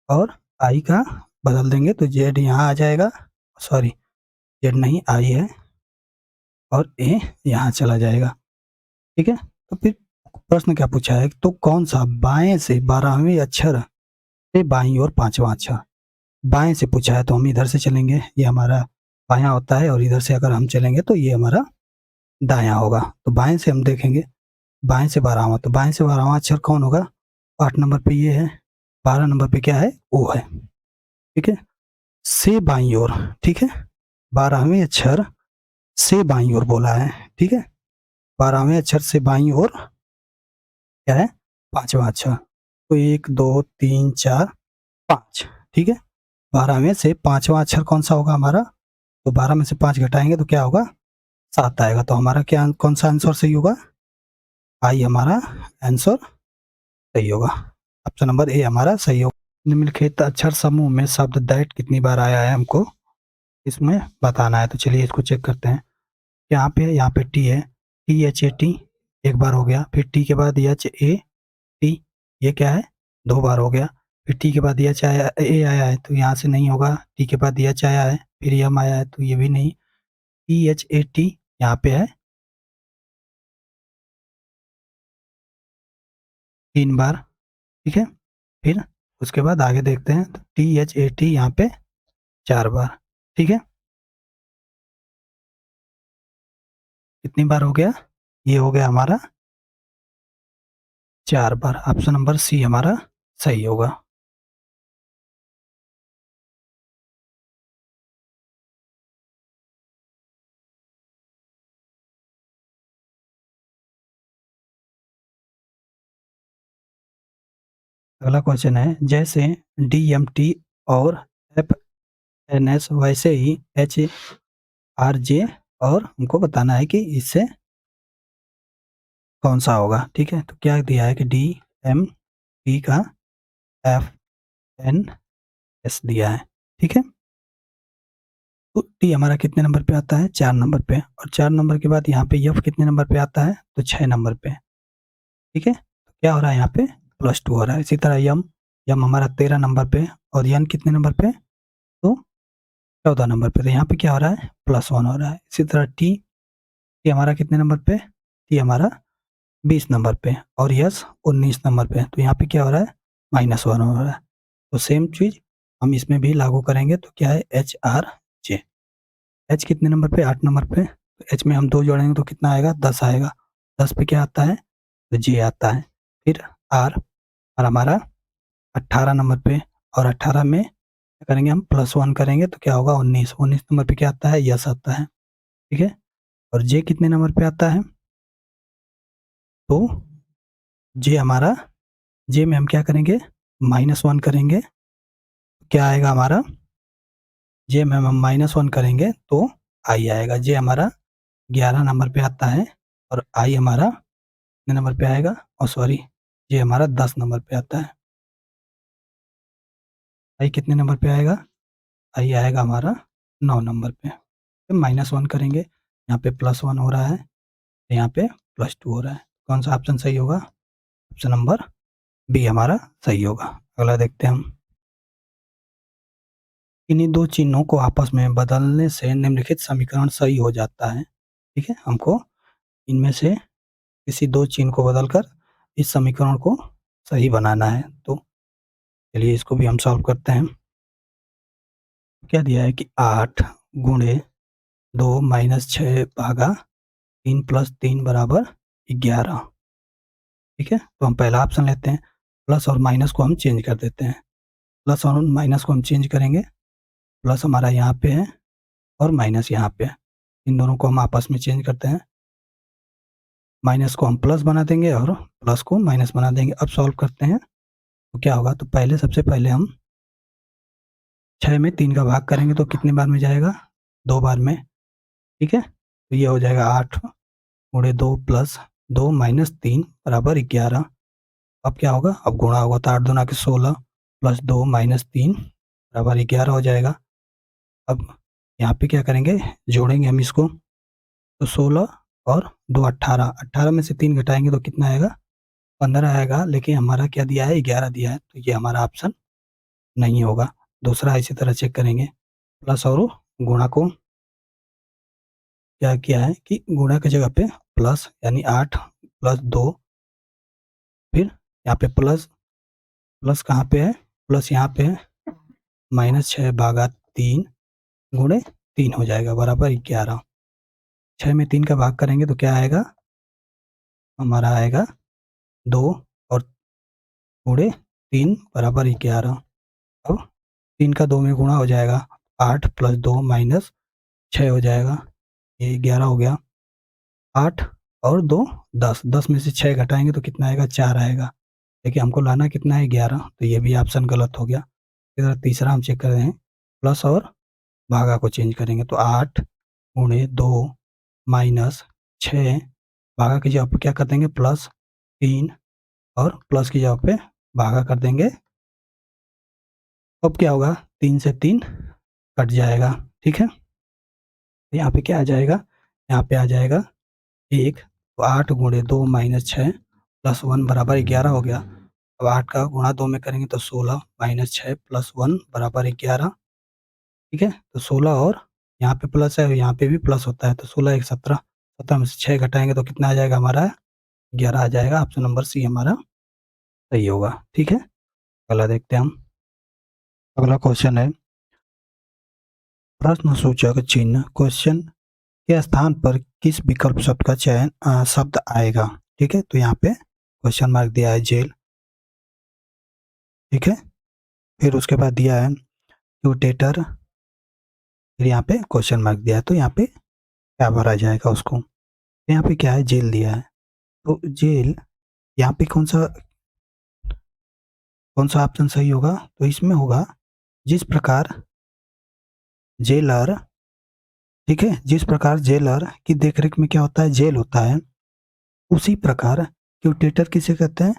और आई का बदल देंगे तो जेड यहाँ आ जाएगा, सॉरी जेड नहीं आई है, और ए यहाँ चला जाएगा। ठीक है, तो फिर प्रश्न क्या पूछा है, तो कौन सा बाएं से 12वें अक्षर से बाईं ओर 5वां अक्षर, बाएं से पूछा है तो हम इधर से चलेंगे, ये हमारा बायां होता है, और इधर से अगर हम चलेंगे तो ये हमारा दायां होगा। तो बाएं से हम देखेंगे, बाएं से 12वां, तो बाएं से 12वां अक्षर कौन होगा, 8 नंबर पे ये है, 12 नंबर पे क्या है, ओ है। ठीक है, से बाईं ओर, ठीक है, 12वें अक्षर से बाईं ओर बोला है। ठीक है, 12वें अक्षर से बाईं ओर क्या है, 5वां अक्षर, तो 1 2 3 4 5। ठीक है, 12वें से 5वां अक्षर कौन सा होगा हमारा, तो 12 में से 5 घटाएंगे तो क्या होगा, 7 आएगा। तो हमारा क्या कौन सा आंसर सही होगा, आई हमारा आंसर सही होगा। ऑप्शन नंबर ए हमारा सही होगा। निम्नलिखित अक्षर समूह में शब्द दैट कितनी बार आया है हमको इसमें बताना है। तो चलिए इसको चेक करते हैं। यहाँ पे टी है, टी एच ए टी एक बार हो गया, फिर टी के बाद एच ए टी, ये क्या है, 2 बार हो गया, फिर टी के बाद एच आया, ए आया है तो यहाँ से नहीं होगा, टी के बाद एच आया है, फिर एम आया है तो ये भी नहीं, टी एच ए टी यहाँ पे है 3 बार। ठीक है, फिर उसके बाद आगे देखते हैं, तो टी एच ए टी यहाँ पे 4 बार। ठीक है, कितनी बार हो गया, ये हो गया हमारा 4 बार। ऑप्शन नंबर सी हमारा सही होगा। अगला क्वेश्चन है, जैसे डी एम टी और एफ NS, वैसे ही HRJ, और हमको बताना है कि इससे कौन सा होगा। ठीक है, तो क्या दिया है कि DMT का FNS दिया है। ठीक है, तो टी हमारा कितने नंबर पे आता है? 4 नंबर पे, और 4 नंबर के बाद यहाँ पे F कितने नंबर पे आता है? तो 6 नंबर पे। ठीक है, तो क्या हो रहा है यहाँ पे? +2 हो रहा है। इसी तरह यम हमारा 13 नंबर पे, और यन कितने नंबर पे? तो 14 नंबर पे। तो यहाँ पे क्या हो रहा है? +1 हो रहा है। इसी तरह टी हमारा कितने नंबर पे? टी हमारा 20 नंबर पे, और यस 19 नंबर पे। तो यहाँ पे क्या हो रहा है? -1 हो रहा है। तो सेम चीज़ हम इसमें भी लागू करेंगे। तो क्या है? HRJ। एच कितने नंबर पे? 8 नंबर पे। तो एच में हम 2 जोड़ेंगे तो कितना आएगा? 10 आएगा। 10 पे क्या आता है? तो जे आता है। फिर आर, और हमारा 18 नंबर पे, और 18 में क्या करेंगे हम? +1 करेंगे तो क्या होगा? 19। 19 नंबर पे क्या आता है? यस आता है। ठीक है, और जे कितने नंबर पे आता है? तो जे हमारा, जे में हम क्या करेंगे? -1 करेंगे। क्या आएगा हमारा? जे में हम -1 करेंगे तो आई आएगा। जे हमारा 11 नंबर पे आता है, और आई हमारा कितने नंबर पे आएगा? और सॉरी, ये हमारा 10 नंबर पे आता है। आई कितने नंबर पे आएगा? आई आएगा हमारा 9 नंबर पे। फिर -1 करेंगे, यहाँ पे +1 हो रहा है, यहाँ पे +2 हो रहा है। कौन सा ऑप्शन सही होगा? ऑप्शन नंबर बी हमारा सही होगा। अगला देखते हैं हम। इन्हीं दो चिन्हों को आपस में बदलने से निम्नलिखित समीकरण सही हो जाता है। ठीक है, हमको इनमें से किसी दो चिन्ह को बदलकर इस समीकरण को सही बनाना है। तो चलिए इसको भी हम सॉल्व करते हैं। क्या दिया है कि 8 गुणे 2 माइनस 6 भागा 3 प्लस 3 बराबर 11। ठीक है, तो हम पहला ऑप्शन लेते हैं। प्लस और माइनस को हम चेंज कर देते हैं। प्लस और माइनस को हम चेंज करेंगे। प्लस हमारा यहाँ पे है, और माइनस यहाँ पे है। इन दोनों को हम आपस में चेंज करते हैं। माइनस को हम प्लस बना देंगे, और प्लस को माइनस बना देंगे। अब सॉल्व करते हैं तो क्या होगा? तो पहले सबसे पहले हम 6 में 3 का भाग करेंगे तो कितने बार में जाएगा? 2 बार में। ठीक है, तो ये हो जाएगा 8 गुणे 2 प्लस 2 माइनस 3 बराबर 11। अब क्या होगा? अब गुणा होगा तो 8 दूना के 16 प्लस 2 माइनस 3 बराबर 11 हो जाएगा। अब यहाँ पे क्या करेंगे? जोड़ेंगे हम इसको। तो 16 और 2 18, 18 में से 3 घटाएंगे तो कितना आएगा? 15 आएगा। लेकिन हमारा क्या दिया है? 11 दिया है, तो ये हमारा ऑप्शन नहीं होगा। दूसरा इसी तरह चेक करेंगे। प्लस और गुणा को क्या किया है कि गुणा की जगह पे प्लस, यानी 8 प्लस 2, फिर यहाँ पे प्लस, प्लस कहाँ पे है? प्लस यहाँ पे है, -6 भागा 3 गुणे 3 हो जाएगा बराबर 11। 6 में 3 का भाग करेंगे तो क्या आएगा? हमारा आएगा 2, और गुणे 3 बराबर 11। अब 3 का 2 में गुणा हो जाएगा, 8 प्लस 2 माइनस 6 हो जाएगा, ये 11 हो गया। 8 और 2 10, 10 में से 6 घटाएंगे तो कितना आएगा? 4 आएगा। देखिए हमको लाना कितना है? 11। तो ये भी ऑप्शन गलत हो गया। इधर तीसरा हम चेक कर रहे हैं। प्लस और भागा को चेंज करेंगे तो 8 गुणे 2 माइनस 6, भागा की जगह पे क्या कर देंगे? प्लस 3, और प्लस की जगह पे भागा कर देंगे। अब क्या होगा? 3 से 3 कट जाएगा। ठीक है, यहाँ पे क्या आ जाएगा? यहाँ पे आ जाएगा 1। तो 8 गुणे 2 माइनस 6 प्लस 1 बराबर 11 हो गया। अब 8 का गुणा 2 में करेंगे तो 16 माइनस 6 प्लस 1 बराबर 11। ठीक है, तो 16, और यहाँ पे प्लस है, यहाँ पे भी प्लस होता है, तो 16 1 17, 17 में से 6 घटाएंगे तो कितना आ जाएगा? हमारा 11 आ जाएगा। ऑप्शन नंबर सी हमारा सही होगा। ठीक है, अगला देखते हैं हम। अगला क्वेश्चन है, प्रश्न सूचक चिन्ह क्वेश्चन के स्थान पर किस विकल्प शब्द का चयन शब्द आएगा? ठीक है, तो यहाँ पे क्वेश्चन मार्क दिया है जेल। ठीक है, फिर उसके बाद दिया है ट्यूटेटर, फिर यहाँ पे क्वेश्चन मार्क दिया है। तो यहाँ पे क्या भरा जाएगा उसको? यहाँ पे क्या है? जेल दिया है। तो जेल, यहाँ पे कौन सा ऑप्शन सही होगा? तो इसमें होगा, जिस प्रकार जेलर, ठीक है, जिस प्रकार जेलर की देखरेख में क्या होता है, जेल होता है, उसी प्रकार ट्यूटेटर किसे कहते हैं,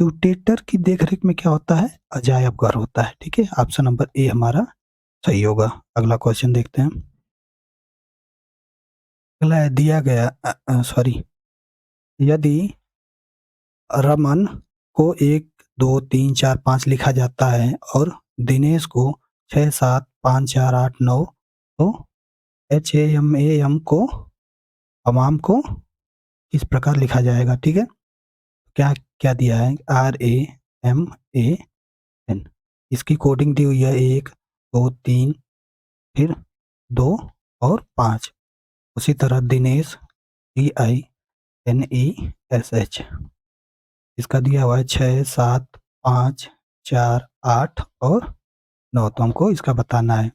ट्यूटेटर की देखरेख में क्या होता है, अजायब घर होता है। ठीक है, ऑप्शन नंबर ए हमारा सही होगा। अगला क्वेश्चन देखते हैं। अगला है दिया गया सॉरी, यदि रमन को 1 2 3 4 5 लिखा जाता है और दिनेश को 6 7 5 4 8 9, तो HAMAM को, अमाम को इस प्रकार लिखा जाएगा। ठीक है, क्या क्या दिया है, RAMAN, इसकी कोडिंग दी हुई है 1 2 3, फिर 2 और 5। उसी तरह दिनेश DINESH, इसका दिया हुआ है 6 7 5 4 8 और 9, तो हमको इसका बताना है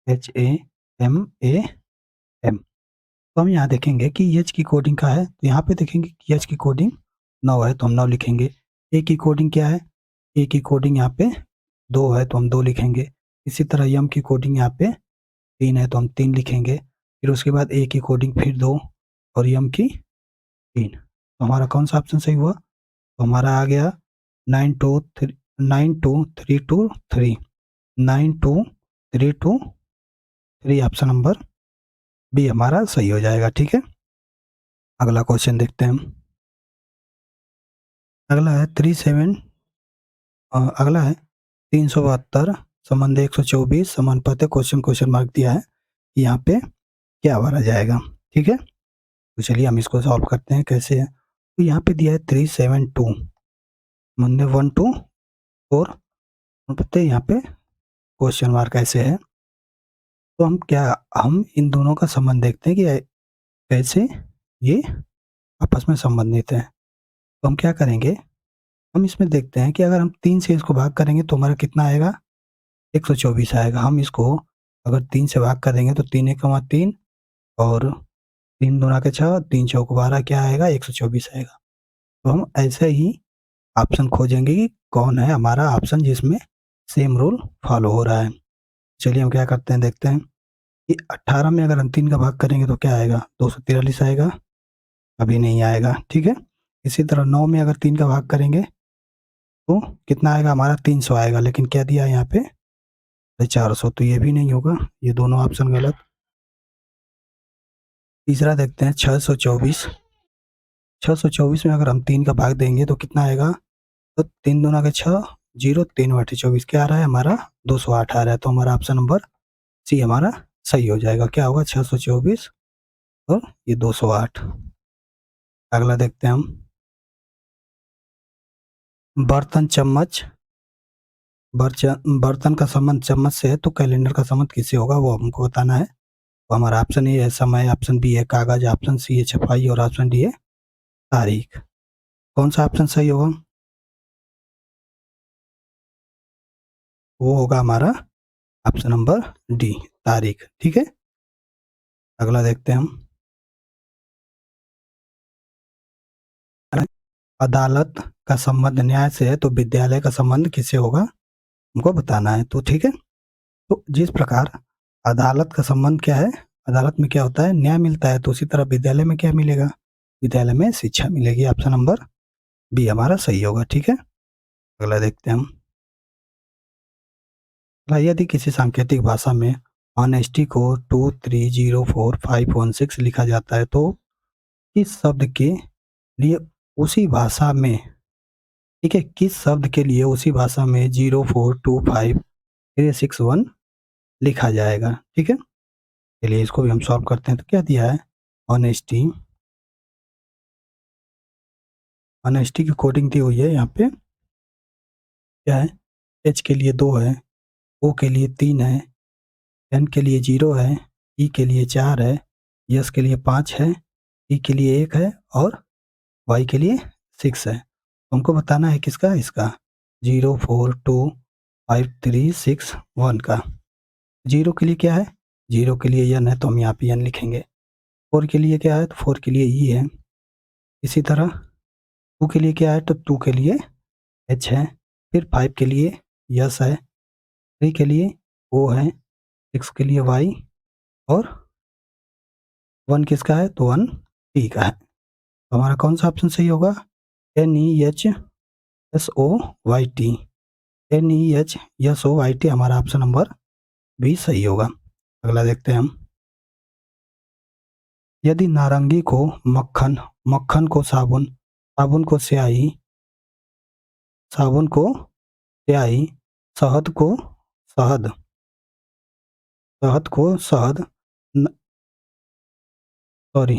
HAMAM। तो हम यहाँ देखेंगे कि एच की कोडिंग का है, तो यहाँ पे देखेंगे कि एच की कोडिंग 9 है, तो हम 9 लिखेंगे। ए की कोडिंग क्या है, ए की कोडिंग यहाँ पे 2 है, तो हम 2 लिखेंगे। इसी तरह यम की कोडिंग यहाँ पे 3 है, तो हम 3 लिखेंगे। फिर उसके बाद ए की कोडिंग फिर 2 और यम की 3, तो हमारा कौन सा ऑप्शन सही हुआ, तो हमारा आ गया 9 2 3 9 2 3 2 3, ऑप्शन नंबर बी हमारा सही हो जाएगा। ठीक है, अगला क्वेश्चन देखते हैं हम। अगला है 372 संबंध 124 समानुपाती, क्वेश्चन मार्क दिया है, यहाँ पे क्या भरा जाएगा। ठीक है, तो चलिए हम इसको सॉल्व करते हैं कैसे है। तो यहाँ पे दिया है 372 संबंध 1 2 4, पता है यहाँ पे क्वेश्चन मार्क ऐसे है, तो हम इन दोनों का संबंध देखते हैं कि कैसे ये आपस में संबंधित है। तो हम क्या करेंगे, हम इसमें देखते हैं कि अगर हम 3 से इसको भाग करेंगे तो हमारा कितना आएगा, 124 आएगा। हम इसको अगर 3 से भाग करेंगे तो 3 1 3 और 3 दूना के 6, 3 चौक 12, क्या आएगा, 124 आएगा। तो हम ऐसे ही ऑप्शन खोजेंगे कि कौन है हमारा ऑप्शन जिसमें सेम रूल फॉलो हो रहा है। चलिए हम क्या करते हैं, देखते हैं कि 18 में अगर हम 3 का भाग करेंगे तो क्या आएगा, 243 आएगा, अभी नहीं आएगा। ठीक है, इसी तरह 9 में अगर 3 का भाग करेंगे तो कितना आएगा, हमारा 300 आएगा, लेकिन क्या दिया है यहाँ पे 400, तो ये भी नहीं होगा, ये दोनों ऑप्शन गलत। तीसरा देखते हैं 624, 624 में अगर हम 3 का भाग देंगे तो कितना आएगा, तो 3 दूना के 6, 0 3 बटे 24, क्या आ रहा है हमारा 208 आ रहा है। तो हमारा ऑप्शन नंबर सी हमारा सही हो जाएगा। क्या होगा, 624 और ये 208। अगला देखते हैं हम, बर्तन चम्मच, बर्तन का संबंध चम्मच से है, तो कैलेंडर का संबंध किससे होगा वो हमको बताना है। तो हमारा ऑप्शन ए है समय, ऑप्शन बी है कागज, ऑप्शन सी है छपाई और ऑप्शन डी है तारीख। कौन सा ऑप्शन सही होगा, वो होगा हमारा ऑप्शन नंबर डी, तारीख। ठीक है, अगला देखते हैं हम, अदालत का संबंध न्याय से है, तो विद्यालय का संबंध किससे होगा हमको बताना है। तो ठीक है, तो जिस प्रकार अदालत का संबंध क्या है, अदालत में क्या होता है, न्याय मिलता है, तो उसी तरह विद्यालय में क्या मिलेगा, विद्यालय में शिक्षा मिलेगी। ऑप्शन नंबर बी हमारा सही होगा। ठीक है, अगला देखते हैं हम, यदि किसी सांकेतिक भाषा में ऑनेस्टी को 2 3 0 4 5 1 6 लिखा जाता है, तो किस शब्द के लिए उसी भाषा में, ठीक है, किस शब्द के लिए उसी भाषा में 0 4 2 5 3 6 1 लिखा जाएगा। ठीक है, चलिए इसको भी हम सॉल्व करते हैं। तो क्या दिया है, ऑनेस्टी, ऑनेस्टी की कोडिंग दी हुई है, यहाँ पे क्या है, एच के लिए 2 है, ओ के लिए 3 है, एन के लिए 0 है, ई के लिए 4 है, यस के लिए 5 है, ई के लिए 1 है और वाई के लिए 6 है। हमको बताना है किसका, इसका 0 4 2 5 3 6 1 का। 0 के लिए क्या है, 0 के लिए एन है, तो हम यहाँ पे एन लिखेंगे। 4 के लिए क्या है, तो 4 के लिए ई है। इसी तरह 2 के लिए क्या है, तो 2 के लिए एच है। फिर 5 के लिए यस है, 3 के लिए ओ है, x के लिए y और 1 किसका है, तो 1 t का है। तो हमारा कौन सा ऑप्शन सही होगा, NEHSOYT, NEHSOYT हमारा ऑप्शन नंबर बी सही होगा। अगला देखते हैं हम। यदि नारंगी को मक्खन, मक्खन को साबुन, साबुन को स्याही, साबुन को स्याही, शहद को शहद, शहद को शहद, सॉरी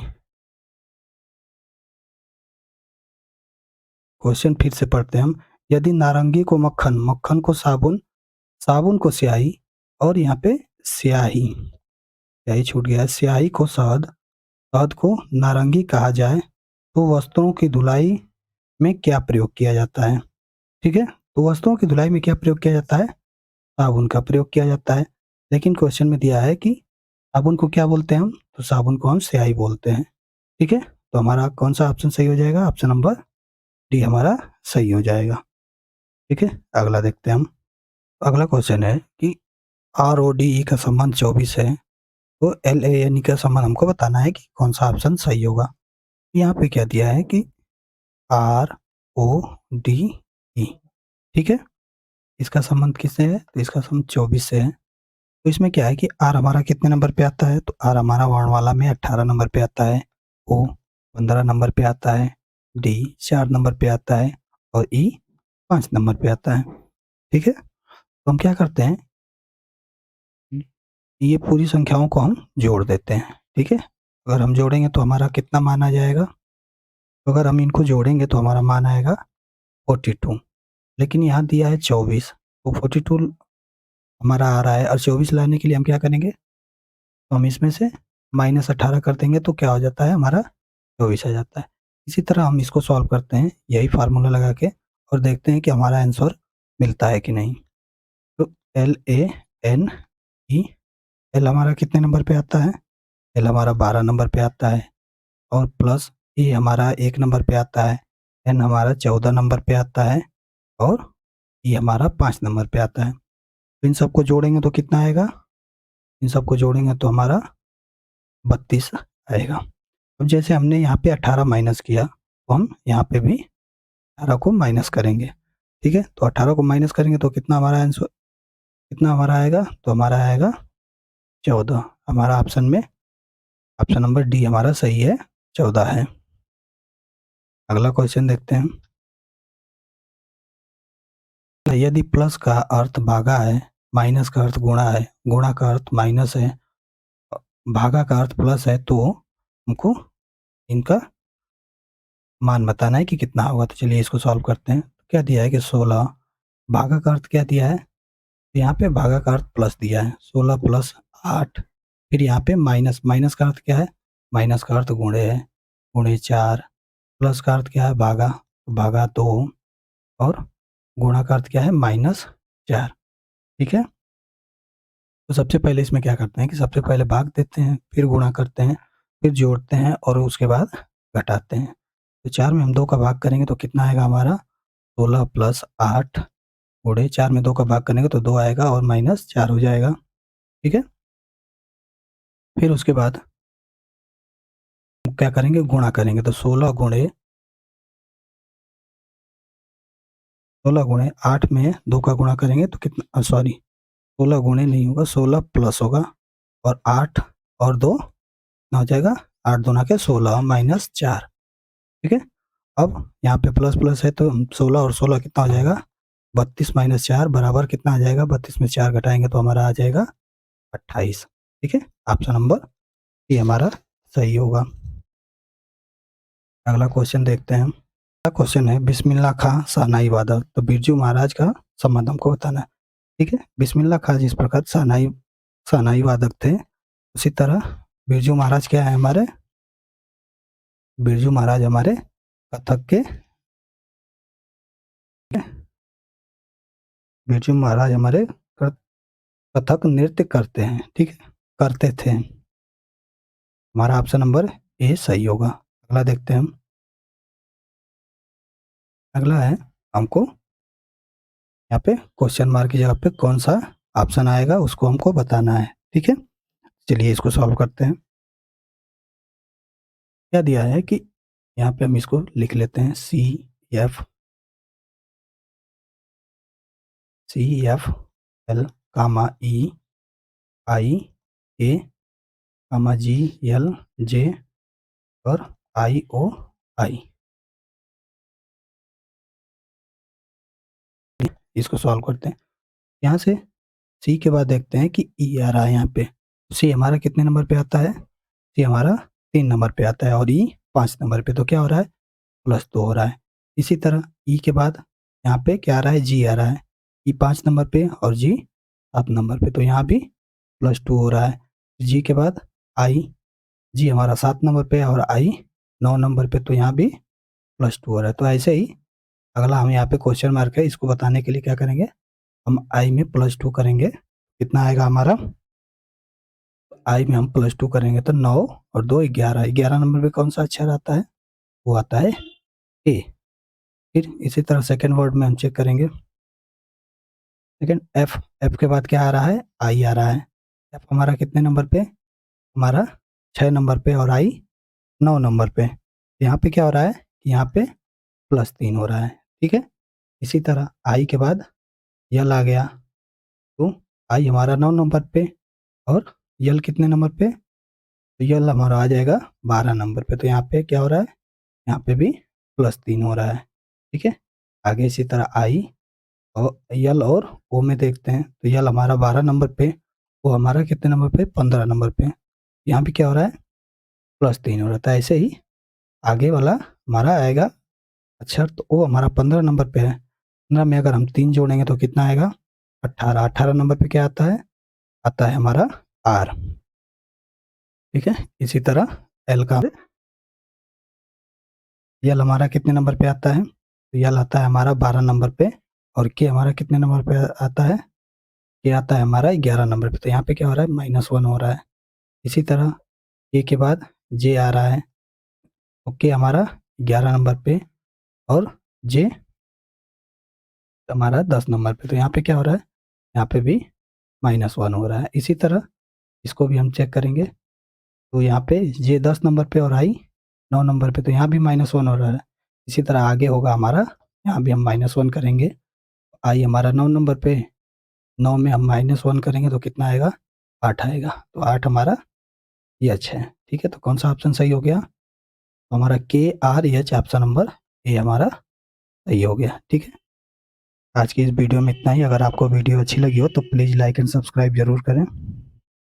क्वेश्चन फिर से पढ़ते हैं हम। यदि नारंगी को मक्खन, मक्खन को साबुन, साबुन को स्याही और यहाँ पे स्याही, स्याही छूट गया है, स्याही को शहद, शहद को नारंगी कहा जाए तो वस्त्रों की धुलाई में क्या प्रयोग किया जाता है। ठीक है, तो वस्त्रों की धुलाई में क्या प्रयोग किया जाता है, साबुन का प्रयोग किया जाता है। लेकिन क्वेश्चन में दिया है कि साबुन को क्या बोलते हैं हम, तो साबुन को हम स्याही बोलते हैं। ठीक है, तो हमारा कौन सा ऑप्शन सही हो जाएगा, ऑप्शन नंबर डी हमारा सही हो जाएगा। ठीक है, अगला देखते हैं हम। अगला क्वेश्चन है कि RODE का संबंध 24 है, तो LANE का संबंध हमको बताना है कि कौन सा ऑप्शन सही होगा। यहाँ पे क्या दिया है कि RODE, ठीक है, इसका संबंध किससे है, तो इसका संबंध 24 से है। तो इसमें क्या है कि R हमारा कितने नंबर पे आता है, तो R हमारा वर्णमाला में 18 नंबर पे आता है, O 15 नंबर पे आता है, D 4 नंबर पे आता है और E 5 नंबर पे आता है। ठीक है, तो हम क्या करते हैं, ये पूरी संख्याओं को हम जोड़ देते हैं। ठीक है, अगर हम जोड़ेंगे तो हमारा कितना मान आ जाएगा, तो अगर हम इनको जोड़ेंगे तो हमारा मान आएगा 42, लेकिन यहाँ दिया है 24, तो 42 हमारा आ रहा है और 24 लाने के लिए हम क्या करेंगे, तो हम इसमें से -18 कर देंगे तो क्या हो जाता है, हमारा 24 आ जाता है। इसी तरह हम इसको सॉल्व करते हैं यही फार्मूला लगा के और देखते हैं कि हमारा आंसर मिलता है कि नहीं। तो LANE, एल हमारा कितने नंबर पे आता है, एल हमारा 12 नंबर पे आता है और प्लस ई हमारा 1 नंबर पे आता है, एन हमारा 14 नंबर पे आता है और ई हमारा 5 नंबर पे आता है। तो इन सबको जोड़ेंगे तो कितना आएगा, इन सबको जोड़ेंगे तो हमारा 32 आएगा। अब जैसे हमने यहाँ पे 18 माइनस किया तो हम यहाँ पे भी 18 को माइनस करेंगे। ठीक है, तो 18 को माइनस करेंगे तो कितना हमारा आंसर, कितना हमारा आएगा, तो हमारा आएगा 14। हमारा ऑप्शन में ऑप्शन नंबर डी हमारा सही है, 14 है। अगला क्वेश्चन देखते हैं। यदि प्लस का अर्थ भागा है, माइनस का अर्थ गुणा है, गुणा का अर्थ माइनस है, भागा का अर्थ प्लस है, तो हमको इनका मान बताना है कि कितना होगा। तो चलिए इसको सॉल्व करते हैं। क्या दिया है कि 16, भागा का अर्थ क्या दिया है, तो यहाँ पे भागा का अर्थ प्लस दिया है, 16 + 8, फिर यहाँ पे माइनस, माइनस का अर्थ क्या है, माइनस का अर्थ गुणे है, गुणे 4, प्लस का अर्थ क्या है, भागा, भागा 2 और गुणा का अर्थ क्या है, -4। ठीक है, तो सबसे पहले इसमें क्या करते हैं कि सबसे पहले भाग देते हैं, फिर गुणा करते हैं, फिर जोड़ते हैं और उसके बाद घटाते हैं। तो 4 में हम 2 का भाग करेंगे तो कितना आएगा हमारा, 16 + 8 गुणे 4 में 2 का भाग करेंगे तो 2 आएगा और -4 हो जाएगा। ठीक है, फिर उसके बाद क्या करेंगे, गुणा करेंगे तो 16 गुणे 8 में 2 का गुणा करेंगे तो कितना, सॉरी 16 गुणे नहीं होगा, 16 प्लस होगा और 8 और 2 कितना हो जाएगा, 8 दूना के 16 -4। ठीक है, अब यहाँ पे प्लस प्लस है तो 16 और 16 कितना हो जाएगा, 32 - 4 बराबर कितना आ जाएगा, 32 में 4 घटाएंगे तो हमारा आ जाएगा 28। ठीक है, ऑप्शन नंबर ये हमारा सही होगा। अगला क्वेश्चन देखते हैं हम। अगला क्वेश्चन है बिस्मिल्लाह खां शहनाई वादक, तो बिरजू महाराज का संबंध हमको बताना है। ठीक है, बिस्मिल्लाह खां जिस प्रकार शहनाई शहनाई वादक थे, उसी तरह बिरजू महाराज क्या है हमारे, बिरजू महाराज हमारे कथक के, बिरजू महाराज हमारे कथक नृत्य करते हैं। ठीक है, करते थे। हमारा ऑप्शन नंबर ए सही होगा। अगला देखते हैं हम। अगला है हमको यहाँ पे क्वेश्चन मार्क की जगह पे कौन सा ऑप्शन आएगा उसको हमको बताना है। ठीक है, चलिए इसको सॉल्व करते हैं। क्या दिया है कि यहाँ पे हम इसको लिख लेते हैं CF L, कामा EIA, कामा GLJ और IOI। इसको सॉल्व करते हैं। यहाँ से सी के बाद देखते हैं कि ई आ रहा है यहाँ पे। सी हमारा कितने नंबर पे आता है? सी हमारा 3 नंबर पे आता है और ई 5 नंबर पे, तो क्या हो रहा है? +2 हो रहा है। इसी तरह ई के बाद यहाँ पे क्या आ रहा है? जी आ रहा है। ई 5 नंबर पे और जी 7 नंबर पे, तो यहाँ भी +2 हो रहा है। जी के बाद आई, जी हमारा 7 नंबर पे और आई 9 नंबर पे, तो यहाँ भी +2 हो रहा है। तो ऐसे ही अगला हम यहाँ पे क्वेश्चन मार्क है, इसको बताने के लिए क्या करेंगे? हम आई में +2 करेंगे, कितना आएगा हमारा? आई में हम +2 करेंगे तो 9 और 2 11। 11 नंबर पे कौन सा अक्षर आता है? वो आता है ए। फिर इसी तरह सेकंड वर्ड में हम चेक करेंगे। सेकंड एफ, एफ के बाद क्या आ रहा है? आई आ रहा है। एफ हमारा कितने नंबर पे? हमारा 6 नंबर पे और आई 9 नंबर पे। यहाँ पे क्या हो रहा है? यहाँ पे +3 हो रहा है। ठीक है, इसी तरह आई के बाद यल आ गया, तो आई हमारा 9 नंबर पे और यल कितने नंबर पे? तो यल हमारा आ जाएगा 12 नंबर पे। तो यहाँ पे क्या हो रहा है? यहाँ पे भी +3 हो रहा है। ठीक है, आगे इसी तरह आई और यल और ओ में देखते हैं, तो यल हमारा 12 नंबर पे, ओ हमारा कितने नंबर पे? 15 नंबर पे। यहाँ पे क्या हो रहा है? +3 हो रहा था। ऐसे ही आगे वाला हमारा आएगा अक्षर, तो ओ हमारा 15 नंबर पे है। 15 में अगर हम 3 जोड़ेंगे तो कितना आएगा? 18। 18 नंबर पे क्या आता है? आता है हमारा आर। ठीक है, इसी तरह एल का यल हमारा कितने नंबर पे आता है? तो यल आता है हमारा 12 नंबर पे और के हमारा कितने नंबर पे आता है? के आता है हमारा 11 नंबर पे। तो यहाँ पे क्या हो रहा है? -1 हो रहा है। इसी तरह के के बाद जे आ रहा है, तो के हमारा 11 नंबर पे और जे हमारा 10 नंबर पे। तो यहाँ पे क्या हो रहा है? यहाँ पे भी -1 हो रहा है। इसी तरह इसको भी हम चेक करेंगे, तो यहाँ पे जे 10 नंबर पे और आई 9 नंबर पे, तो यहाँ भी -1 हो रहा है। इसी तरह आगे होगा हमारा, यहाँ भी हम -1 करेंगे। आई हमारा 9 नंबर पे, 9 में हम -1 करेंगे तो कितना आएगा? 8 आएगा। तो 8 हमारा ये अच्छा है। ठीक है, तो कौन सा ऑप्शन सही हो गया? तो हमारा KRH ऑप्शन नंबर ए हमारा सही हो गया। ठीक है, आज की इस वीडियो में इतना ही। अगर आपको वीडियो अच्छी लगी हो तो प्लीज़ लाइक एंड सब्सक्राइब ज़रूर करें।